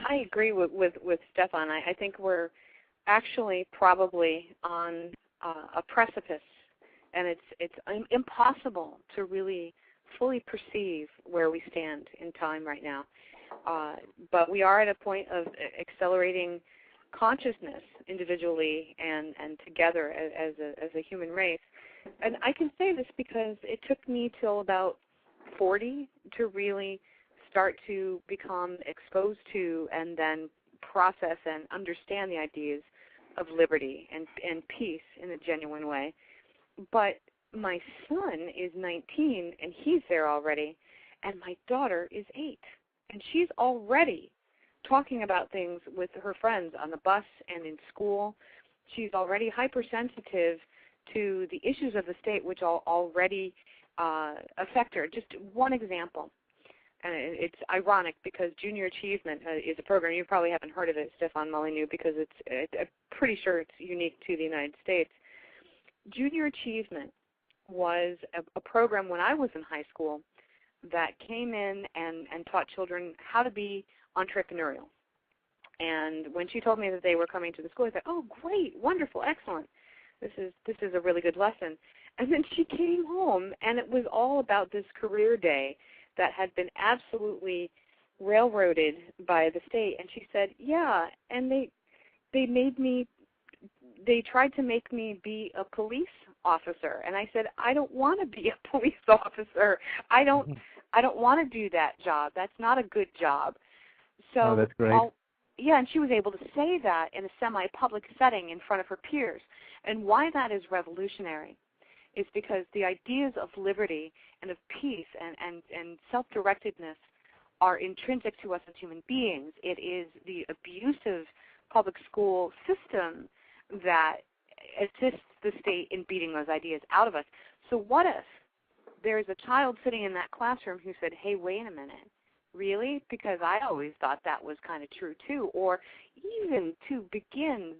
I agree with Stefan. I think we're actually probably on a precipice, and it's impossible to really fully perceive where we stand in time right now. But we are at a point of accelerating consciousness individually and together as a human race. And I can say this because it took me till about 40 to really start to become exposed to and then process and understand the ideas of liberty and peace in a genuine way. But my son is 19, and he's there already, and my daughter is 8, and she's already talking about things with her friends on the bus and in school. She's already hypersensitive to the issues of the state, which already affect her. Just one example. And it's ironic because Junior Achievement is a program. You probably haven't heard of it, Stefan Molyneux, because I'm pretty sure it's unique to the United States. Junior Achievement was a program when I was in high school that came in and taught children how to be entrepreneurial. And when she told me that they were coming to the school, I said, "Oh, great, wonderful, excellent. This is a really good lesson." And then she came home, and it was all about this career day that had been absolutely railroaded by the state. And she said, "Yeah, and they tried to make me be a police officer." And I said, "I don't want to be a police officer. I don't want to do that job. That's not a good job." So that's great. Yeah, and she was able to say that in a semi-public setting in front of her peers. And why that is revolutionary is because the ideas of liberty and of peace and self-directedness are intrinsic to us as human beings. It is the abusive public school system that assists the state in beating those ideas out of us. So what if there's a child sitting in that classroom who said, "Hey, wait a minute, really? Because I always thought that was kind of true too." Or even to begin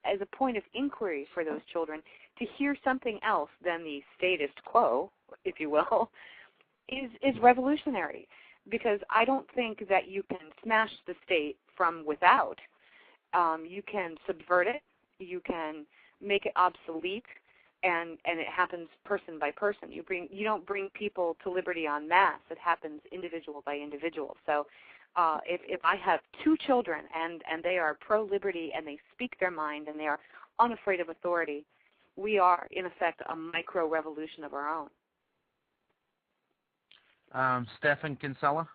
as a point of inquiry for those children to hear something else than the status quo, if you will, is revolutionary. Because I don't think that you can smash the state from without. You can subvert it. You can make it obsolete, and it happens person by person. You don't bring people to liberty en masse. It happens individual by individual. So if I have 2 children and they are pro-liberty and they speak their mind and they are unafraid of authority, we are, in effect, a micro-revolution of our own. Stefan Kinsella?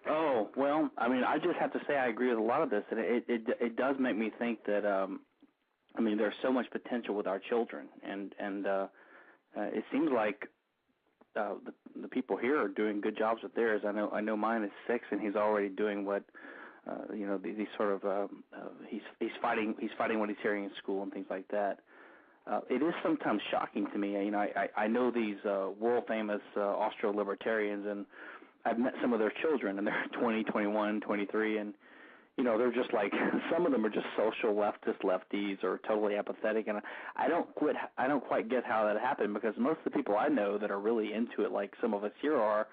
Oh, well, I mean, I just have to say I agree with a lot of this, and it does make me think that, there's so much potential with our children, and it seems like the people here are doing good jobs with theirs. I know mine is 6, and he's already doing what, these sort of, he's fighting what he's hearing in school and things like that. It is sometimes shocking to me. I know these world-famous Austro-libertarians, and I've met some of their children, and they're 20, 21, 23, and, they're just like, some of them are just social lefties or totally apathetic, and I don't quite get how that happened, because most of the people I know that are really into it, like some of us here are,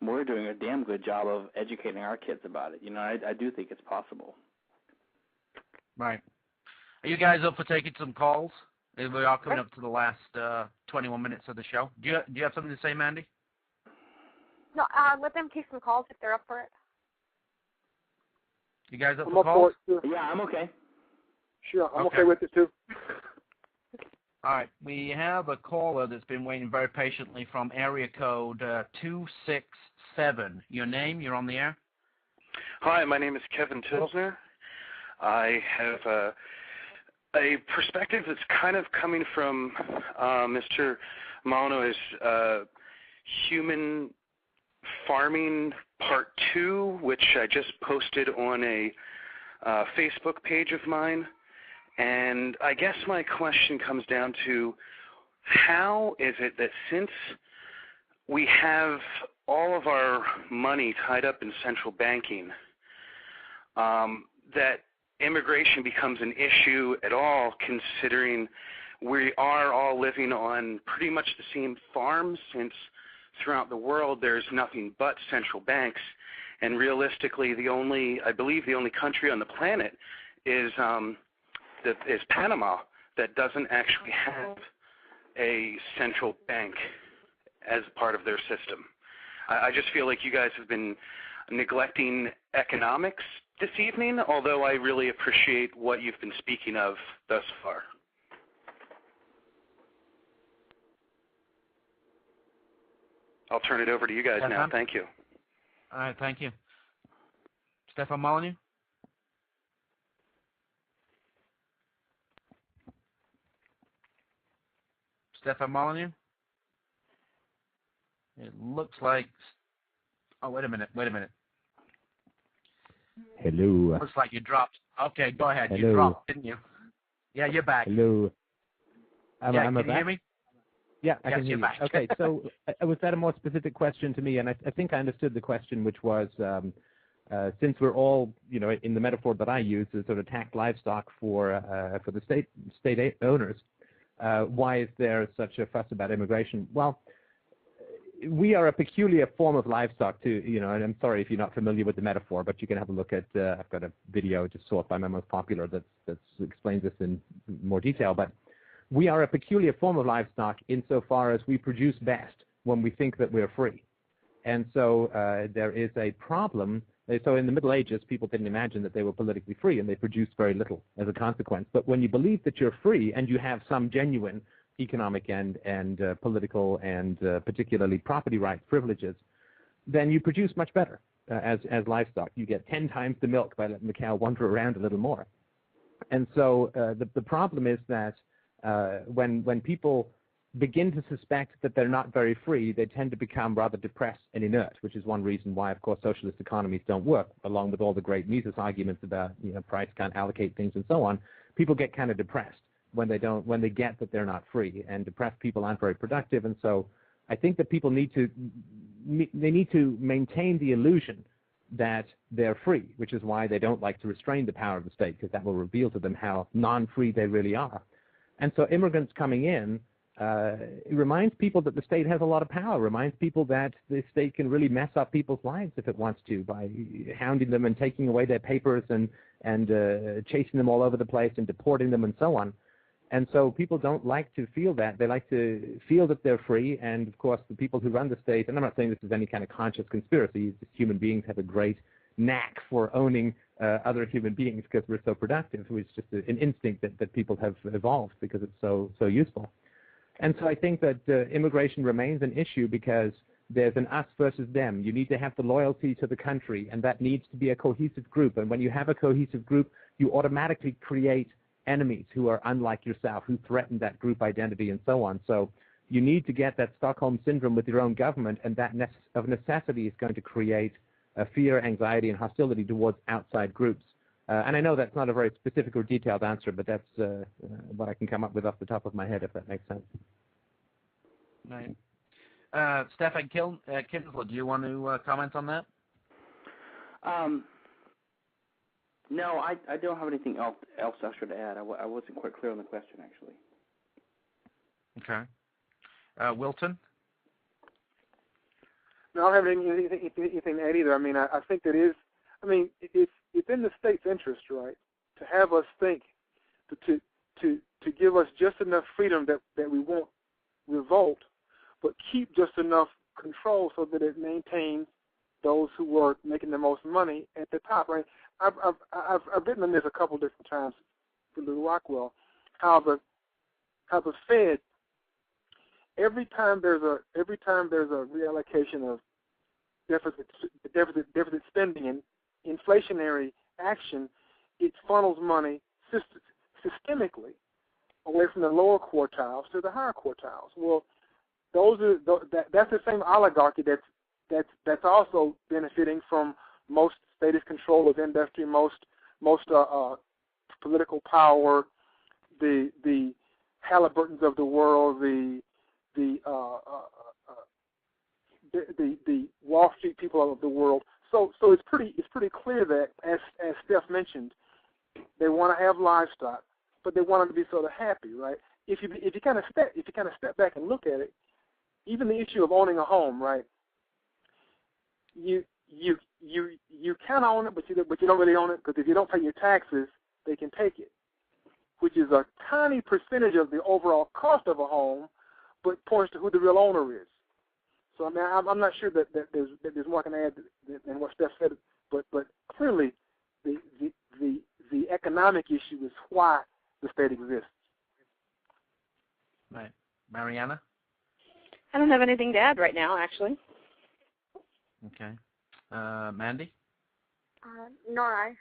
we're doing a damn good job of educating our kids about it. I do think it's possible. Right. Are you guys up for taking some calls? We're all coming up to the last 21 minutes of the show. Do you have something to say, Mandy? No, let them take some calls if they're up for it. You guys up I'm for up calls? for it, too. Yeah, I'm okay. Sure, I'm okay with it, too. All right. We have a caller that's been waiting very patiently from area code 267. Your name? You're on the air? Hi, my name is Kevin Tilsner. I have a perspective that's kind of coming from Mr. Molyneux's Human Farming Part 2, which I just posted on a Facebook page of mine. And I guess my question comes down to, how is it that since we have all of our money tied up in central banking, that immigration becomes an issue at all, considering we are all living on pretty much the same farms, since throughout the world there's nothing but central banks, and realistically I believe the only country on the planet is Panama that doesn't actually have a central bank as part of their system. I just feel like you guys have been neglecting economics this evening, although I really appreciate what you've been speaking of thus far. I'll turn it over to you guys now. Thank you. All right, thank you. Stefan Molyneux? Stefan Molyneux? It looks like... Oh, wait a minute. Hello. Looks like you dropped. Okay, go ahead. Hello. You dropped, didn't you? Yeah, you're back. Hello. Can you hear me? Yeah, I yes, can hear you're you. back. Okay, so was that a more specific question to me? And I think I understood the question, which was, since we're all, in the metaphor that I use, is sort of tax livestock for the state owners, why is there such a fuss about immigration? Well, we are a peculiar form of livestock too, and I'm sorry if you're not familiar with the metaphor, but you can have a look at, I've got a video just sort by my most popular that explains this in more detail, but we are a peculiar form of livestock insofar as we produce best when we think that we're free. And so there is a problem. So in the Middle Ages, people didn't imagine that they were politically free, and they produced very little as a consequence. But when you believe that you're free and you have some genuine economic and political and particularly property rights privileges, then you produce much better as livestock. You get 10 times the milk by letting the cow wander around a little more. And so the problem is that when people begin to suspect that they're not very free, they tend to become rather depressed and inert, which is one reason why, of course, socialist economies don't work, along with all the great Mises arguments about price can't allocate things and so on. People get kind of depressed when they get that they're not free, and depressed people aren't very productive. And so I think that people need to maintain the illusion that they're free, which is why they don't like to restrain the power of the state, because that will reveal to them how non-free they really are. And so immigrants coming in, it reminds people that the state has a lot of power, reminds people that the state can really mess up people's lives if it wants to, by hounding them and taking away their papers and chasing them all over the place and deporting them and so on. And so people don't like to feel that. They like to feel that they're free. And, of course, the people who run the state, and I'm not saying this is any kind of conscious conspiracy, just human beings have a great knack for owning other human beings because we're so productive. It's just an instinct that people have evolved because it's so useful. And so I think that immigration remains an issue because there's an us versus them. You need to have the loyalty to the country, and that needs to be a cohesive group. And when you have a cohesive group, you automatically create enemies who are unlike yourself, who threaten that group identity and so on. So you need to get that Stockholm syndrome with your own government, and that of necessity is going to create fear, anxiety, and hostility towards outside groups. And I know that's not a very specific or detailed answer, but that's what I can come up with off the top of my head, if that makes sense. Right. Stefan Kinsler, do you want to comment on that? No, I don't have anything else extra to add. I wasn't quite clear on the question, actually. Okay. Wilton? No, I don't have anything to add either. I mean, I think that it's in the state's interest, right, to have us think, to give us just enough freedom that we won't revolt, but keep just enough control so that it maintains those who are making the most money at the top, right? I've written on this a couple different times for Lou Rockwell, how the Fed, every time there's a reallocation of deficit spending and inflationary action, it funnels money systemically away from the lower quartiles to the higher quartiles. Well, that's the same oligarchy that's also benefiting from most statist control of industry, most most political power, the Halliburtons of the world, the Wall Street people of the world. So it's pretty clear that, as Steph mentioned, they want to have livestock, but they want them to be sort of happy, right? If you kind of step back and look at it, even the issue of owning a home, right? You kind of own it, but you don't really own it, because if you don't pay your taxes, they can take it, which is a tiny percentage of the overall cost of a home, but points to who the real owner is. So I mean, I'm not sure that there's more I can add than what Steph said, but clearly the economic issue is why the state exists. Right, Mariana. I don't have anything to add right now, actually. Okay, Mandy. Nor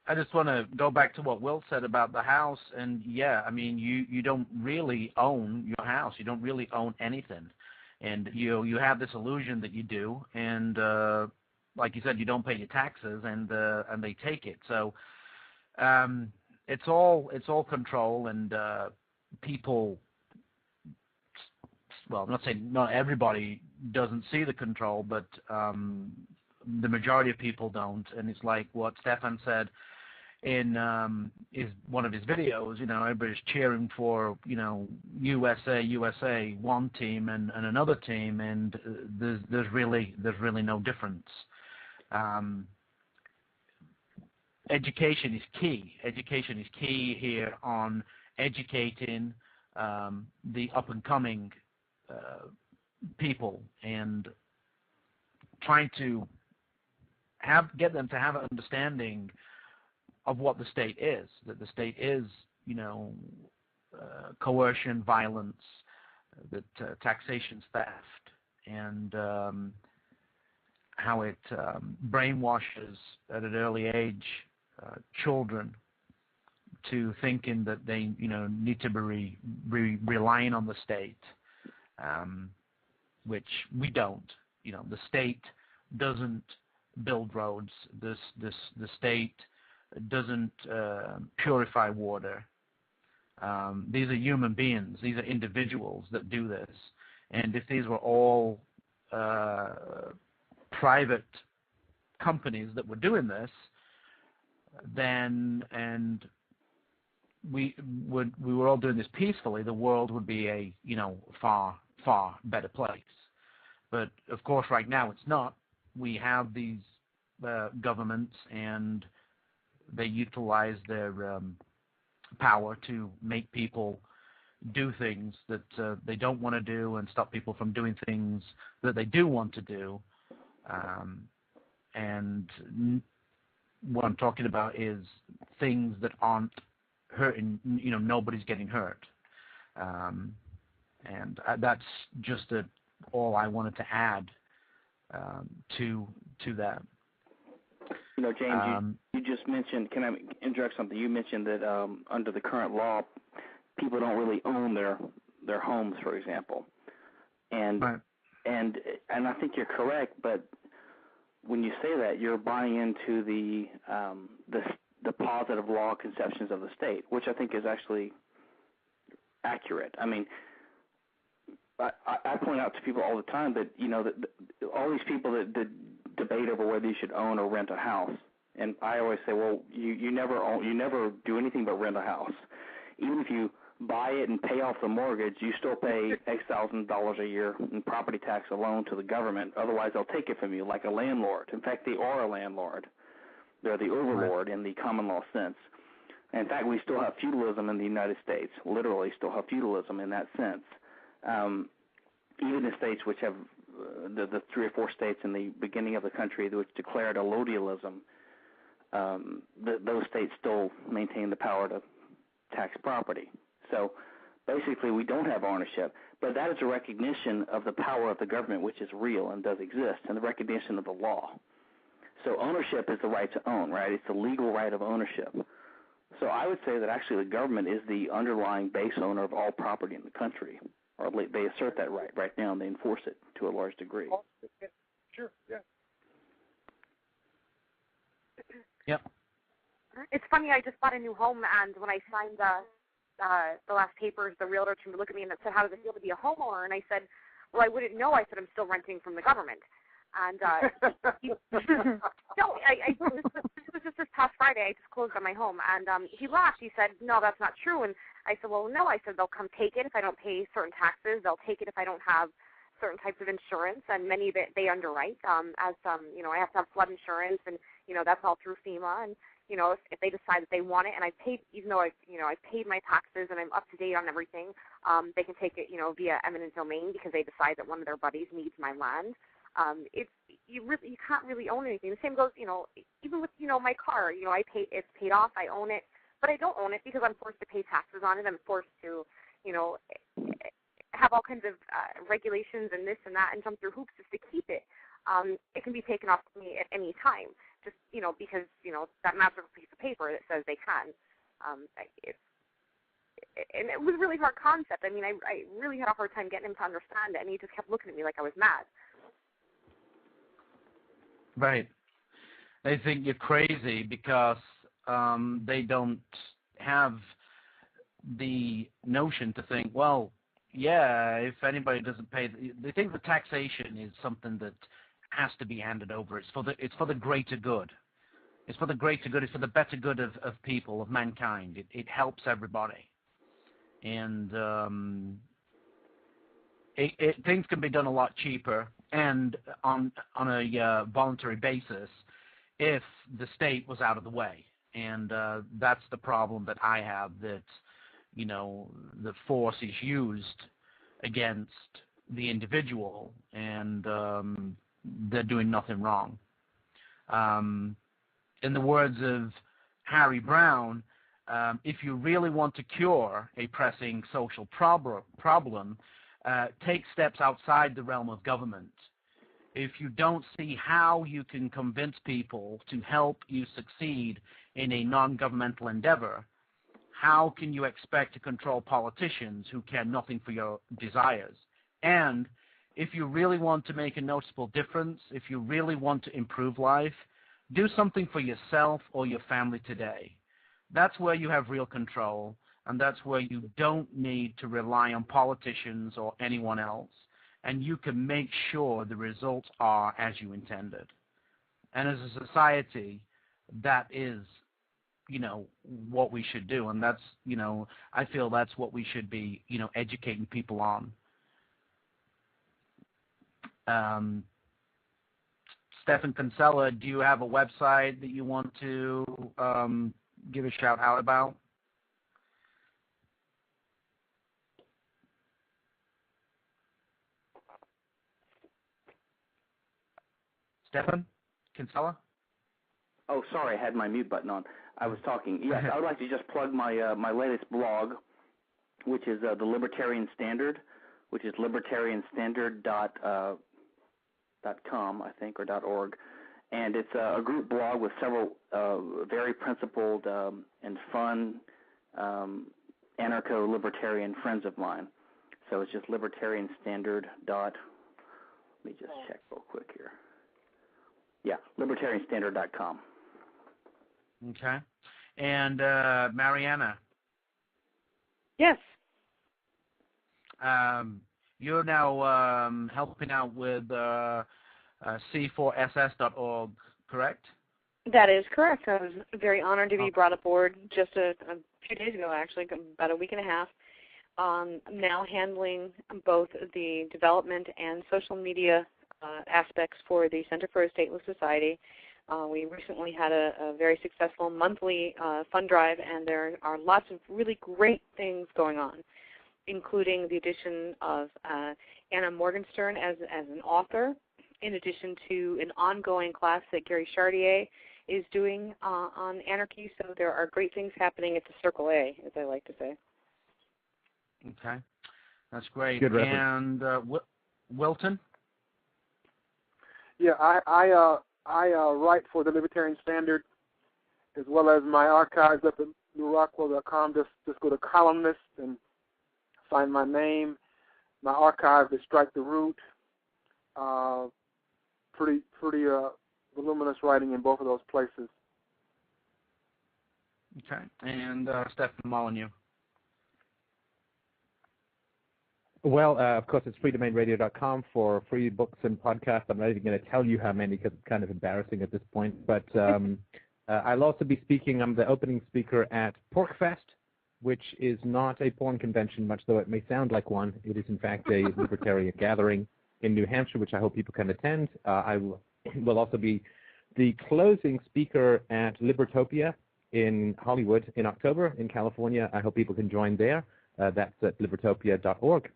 I just want to go back to what Will said about the house, and yeah, I mean, you don't really own your house. You don't really own anything, and you have this illusion that you do, and like you said, you don't pay your taxes, and they take it. So it's all control, and people. Well, I'm not saying not everybody doesn't see the control, but the majority of people don't, and it's like what Stefan said in one of his videos. You know, everybody's cheering for, you know, USA, one team and another team, and there's really no difference. Education is key. Education is key here on educating the up and coming people, and trying to get them to have an understanding of what the state is, that the state is, you know, coercion, violence, that taxation's theft, and how it brainwashes at an early age children to thinking that they, you know, need to be relying on the state, which we don't. You know, the state doesn't build roads. The state doesn't purify water. These are human beings. These are individuals that do this. And if these were all private companies that were doing this, then, and we were all doing this peacefully, the world would be a, you know, far better place. But of course, right now it's not. We have these governments, and they utilize their power to make people do things that they don't want to do, and stop people from doing things that they do want to do. And what I'm talking about is things that aren't hurting. You know, nobody's getting hurt. And that's just all I wanted to add to that. You know, James, you just mentioned, can I interrupt something? You mentioned that under the current law, people don't really own their homes, for example. And right. and I think you're correct, but when you say that, you're buying into the positive law conceptions of the state, which I think is actually accurate. I mean, I point out to people all the time that, you know, that all these people that debate over whether you should own or rent a house, and I always say, well, you never do anything but rent a house. Even if you buy it and pay off the mortgage, you still pay X $1,000s a year in property tax alone to the government. Otherwise, they'll take it from you like a landlord. In fact, they are a landlord. They're the overlord in the common law sense. And in fact, we still have feudalism in the United States. Literally, still have feudalism in that sense. Even the states which have the 3 or 4 states in the beginning of the country which declared allodialism, those states still maintain the power to tax property. So basically, we don't have ownership, but that is a recognition of the power of the government, which is real and does exist, and the recognition of the law. So ownership is the right to own, right? It's the legal right of ownership. So I would say that actually the government is the underlying base owner of all property in the country, or they assert that right now, and they enforce it to a large degree. Sure, yeah. Yep. It's funny, I just bought a new home, and when I signed the last papers, the realtor turned to look at me and said, "How does it feel to be a homeowner?" And I said, "Well, I wouldn't know." I said, "I'm still renting from the government." And this was just this past Friday. I just closed on my home, and he laughed. He said, "No, that's not true." And I said, "Well, no." I said, "They'll come take it if I don't pay certain taxes. They'll take it if I don't have certain types of insurance, and many of it they underwrite. I have to have flood insurance, and that's all through FEMA. And if they decide that they want it, and I paid, even though I've paid my taxes and I'm up to date on everything, they can take it, via eminent domain because they decide that one of their buddies needs my land. You can't really own anything. The same goes, even with my car. It's paid off. I own it, but I don't own it because I'm forced to pay taxes on it. I'm forced to, have all kinds of regulations and this and that and jump through hoops just to keep it. It can be taken off of me at any time, just because that magical piece of paper that says they can. And it was a really hard concept. I mean, I really had a hard time getting him to understand it, and he just kept looking at me like I was mad. Right. They think you're crazy because they don't have the notion to think, well, yeah, if anybody doesn't pay, they think the taxation is something that has to be handed over. It's for the greater good. It's for the greater good. It's for the better good of people, of mankind. It helps everybody. And things can be done a lot cheaper and on a voluntary basis if the state was out of the way. And that's the problem that I have, that the force is used against the individual, and they're doing nothing wrong. In the words of Harry Brown, if you really want to cure a pressing social problem, take steps outside the realm of government. If you don't see how you can convince people to help you succeed in a non-governmental endeavor, how can you expect to control politicians who care nothing for your desires? And if you really want to make a noticeable difference, if you really want to improve life, do something for yourself or your family today. That's where you have real control, and that's where you don't need to rely on politicians or anyone else, and you can make sure the results are as you intended. And as a society, that is what we should do, and that's, I feel that's what we should be, educating people on. Stephen Kinsella, do you have a website that you want to give a shout out about? Stephen Kinsella? Oh, sorry, I had my mute button on. I was talking. Yes, I would like to just plug my latest blog, which is the Libertarian Standard, which is libertarianstandard.com, I think, or .org, and it's a group blog with several very principled and fun anarcho-libertarian friends of mine. So it's just libertarianstandard. Let me just check real quick here. Yeah, libertarianstandard.com. Okay. And Mariana? Yes. You're now helping out with C4SS.org, correct? That is correct. I was very honored to be brought aboard just a few days ago, actually, about a week and a half. Now handling both the development and social media aspects for the Center for a Stateless Society. We recently had a very successful monthly fund drive, and there are lots of really great things going on, including the addition of Anna Morgenstern as an author, in addition to an ongoing class that Gary Chartier is doing on Anarchy. So there are great things happening at the Circle A, as I like to say. Okay. That's great. Good reference. And Wilton? Yeah, I write for the Libertarian Standard, as well as my archives up at newrockwell.com. Just go to columnist and find my name. My archive is Strike the Root. Pretty voluminous writing in both of those places. Okay. And Stefan Molyneux. Well, of course, it's freedomainradio.com for free books and podcasts. I'm not even going to tell you how many because it's kind of embarrassing at this point. But I'll also be speaking. I'm the opening speaker at PorkFest, which is not a porn convention, much though it may sound like one. It is, in fact, a libertarian gathering in New Hampshire, which I hope people can attend. I will also be the closing speaker at Libertopia in Hollywood in October in California. I hope people can join there. That's at libertopia.org.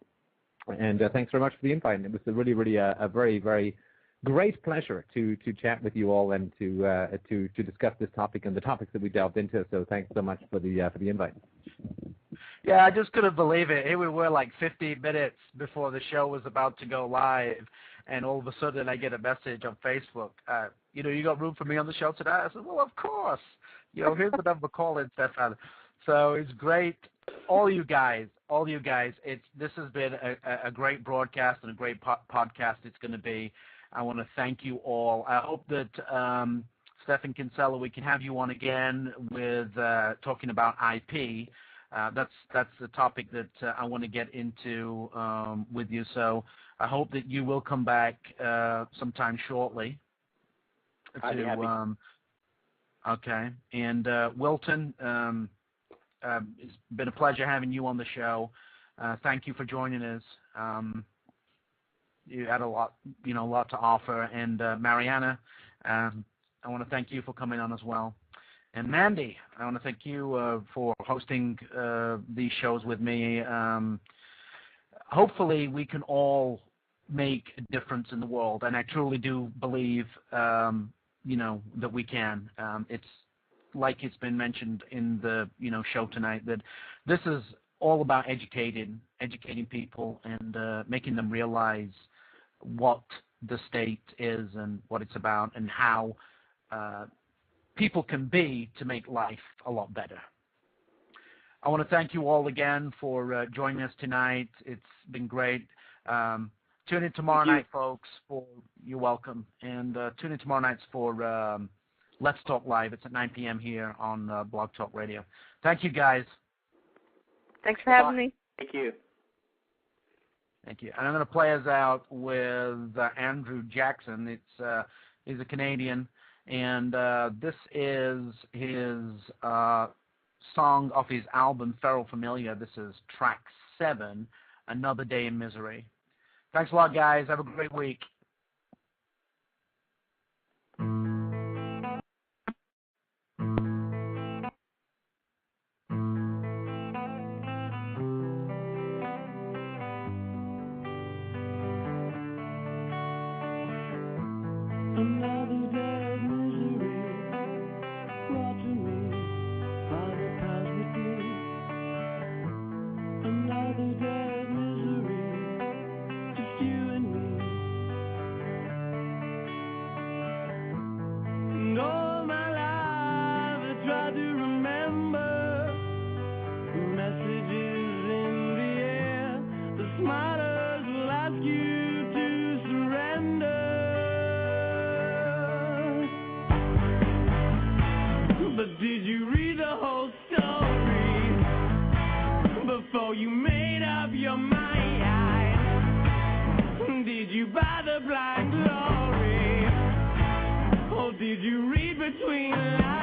And thanks very much for the invite. And it was really a very, very great pleasure to chat with you all and to discuss this topic and the topics that we delved into. So thanks so much for the invite. Yeah, I just couldn't believe it. Here we were like 50 minutes before the show was about to go live, and all of a sudden I get a message on Facebook. You got room for me on the show today? I said, well, of course. Here's the number, call in, Stefan. So it's great. All you guys, this has been a great broadcast and a great podcast it's going to be. I want to thank you all. I hope that Stefan Kinsella, we can have you on again with talking about IP. That's the topic that I want to get into with you. So I hope that you will come back sometime shortly. I'd be happy. Okay. And Wilton, it's been a pleasure having you on the show. Thank you for joining us. You had a lot to offer. And Mariana, I want to thank you for coming on as well. And Mandy, I want to thank you for hosting these shows with me. Hopefully, we can all make a difference in the world, and I truly do believe, that we can. It's like it's been mentioned in the show tonight that this is all about educating people and making them realize what the state is and what it's about and how people can be to make life a lot better. I want to thank you all again for joining us tonight. It's been great. Tune in tomorrow night, folks. You're welcome. And tune in tomorrow night for Let's Talk Live. It's at 9 p.m. here on Blog Talk Radio. Thank you, guys. Thanks for having me. Thank you. Thank you. And I'm going to play us out with Andrew Jackson. He's a Canadian, and this is his song off his album Feral Familiar. This is track 7, Another Day in Misery. Thanks a lot, guys. Have a great week. Did you read the whole story before you made up your mind? Did you buy the blind glory, or did you read between the lines?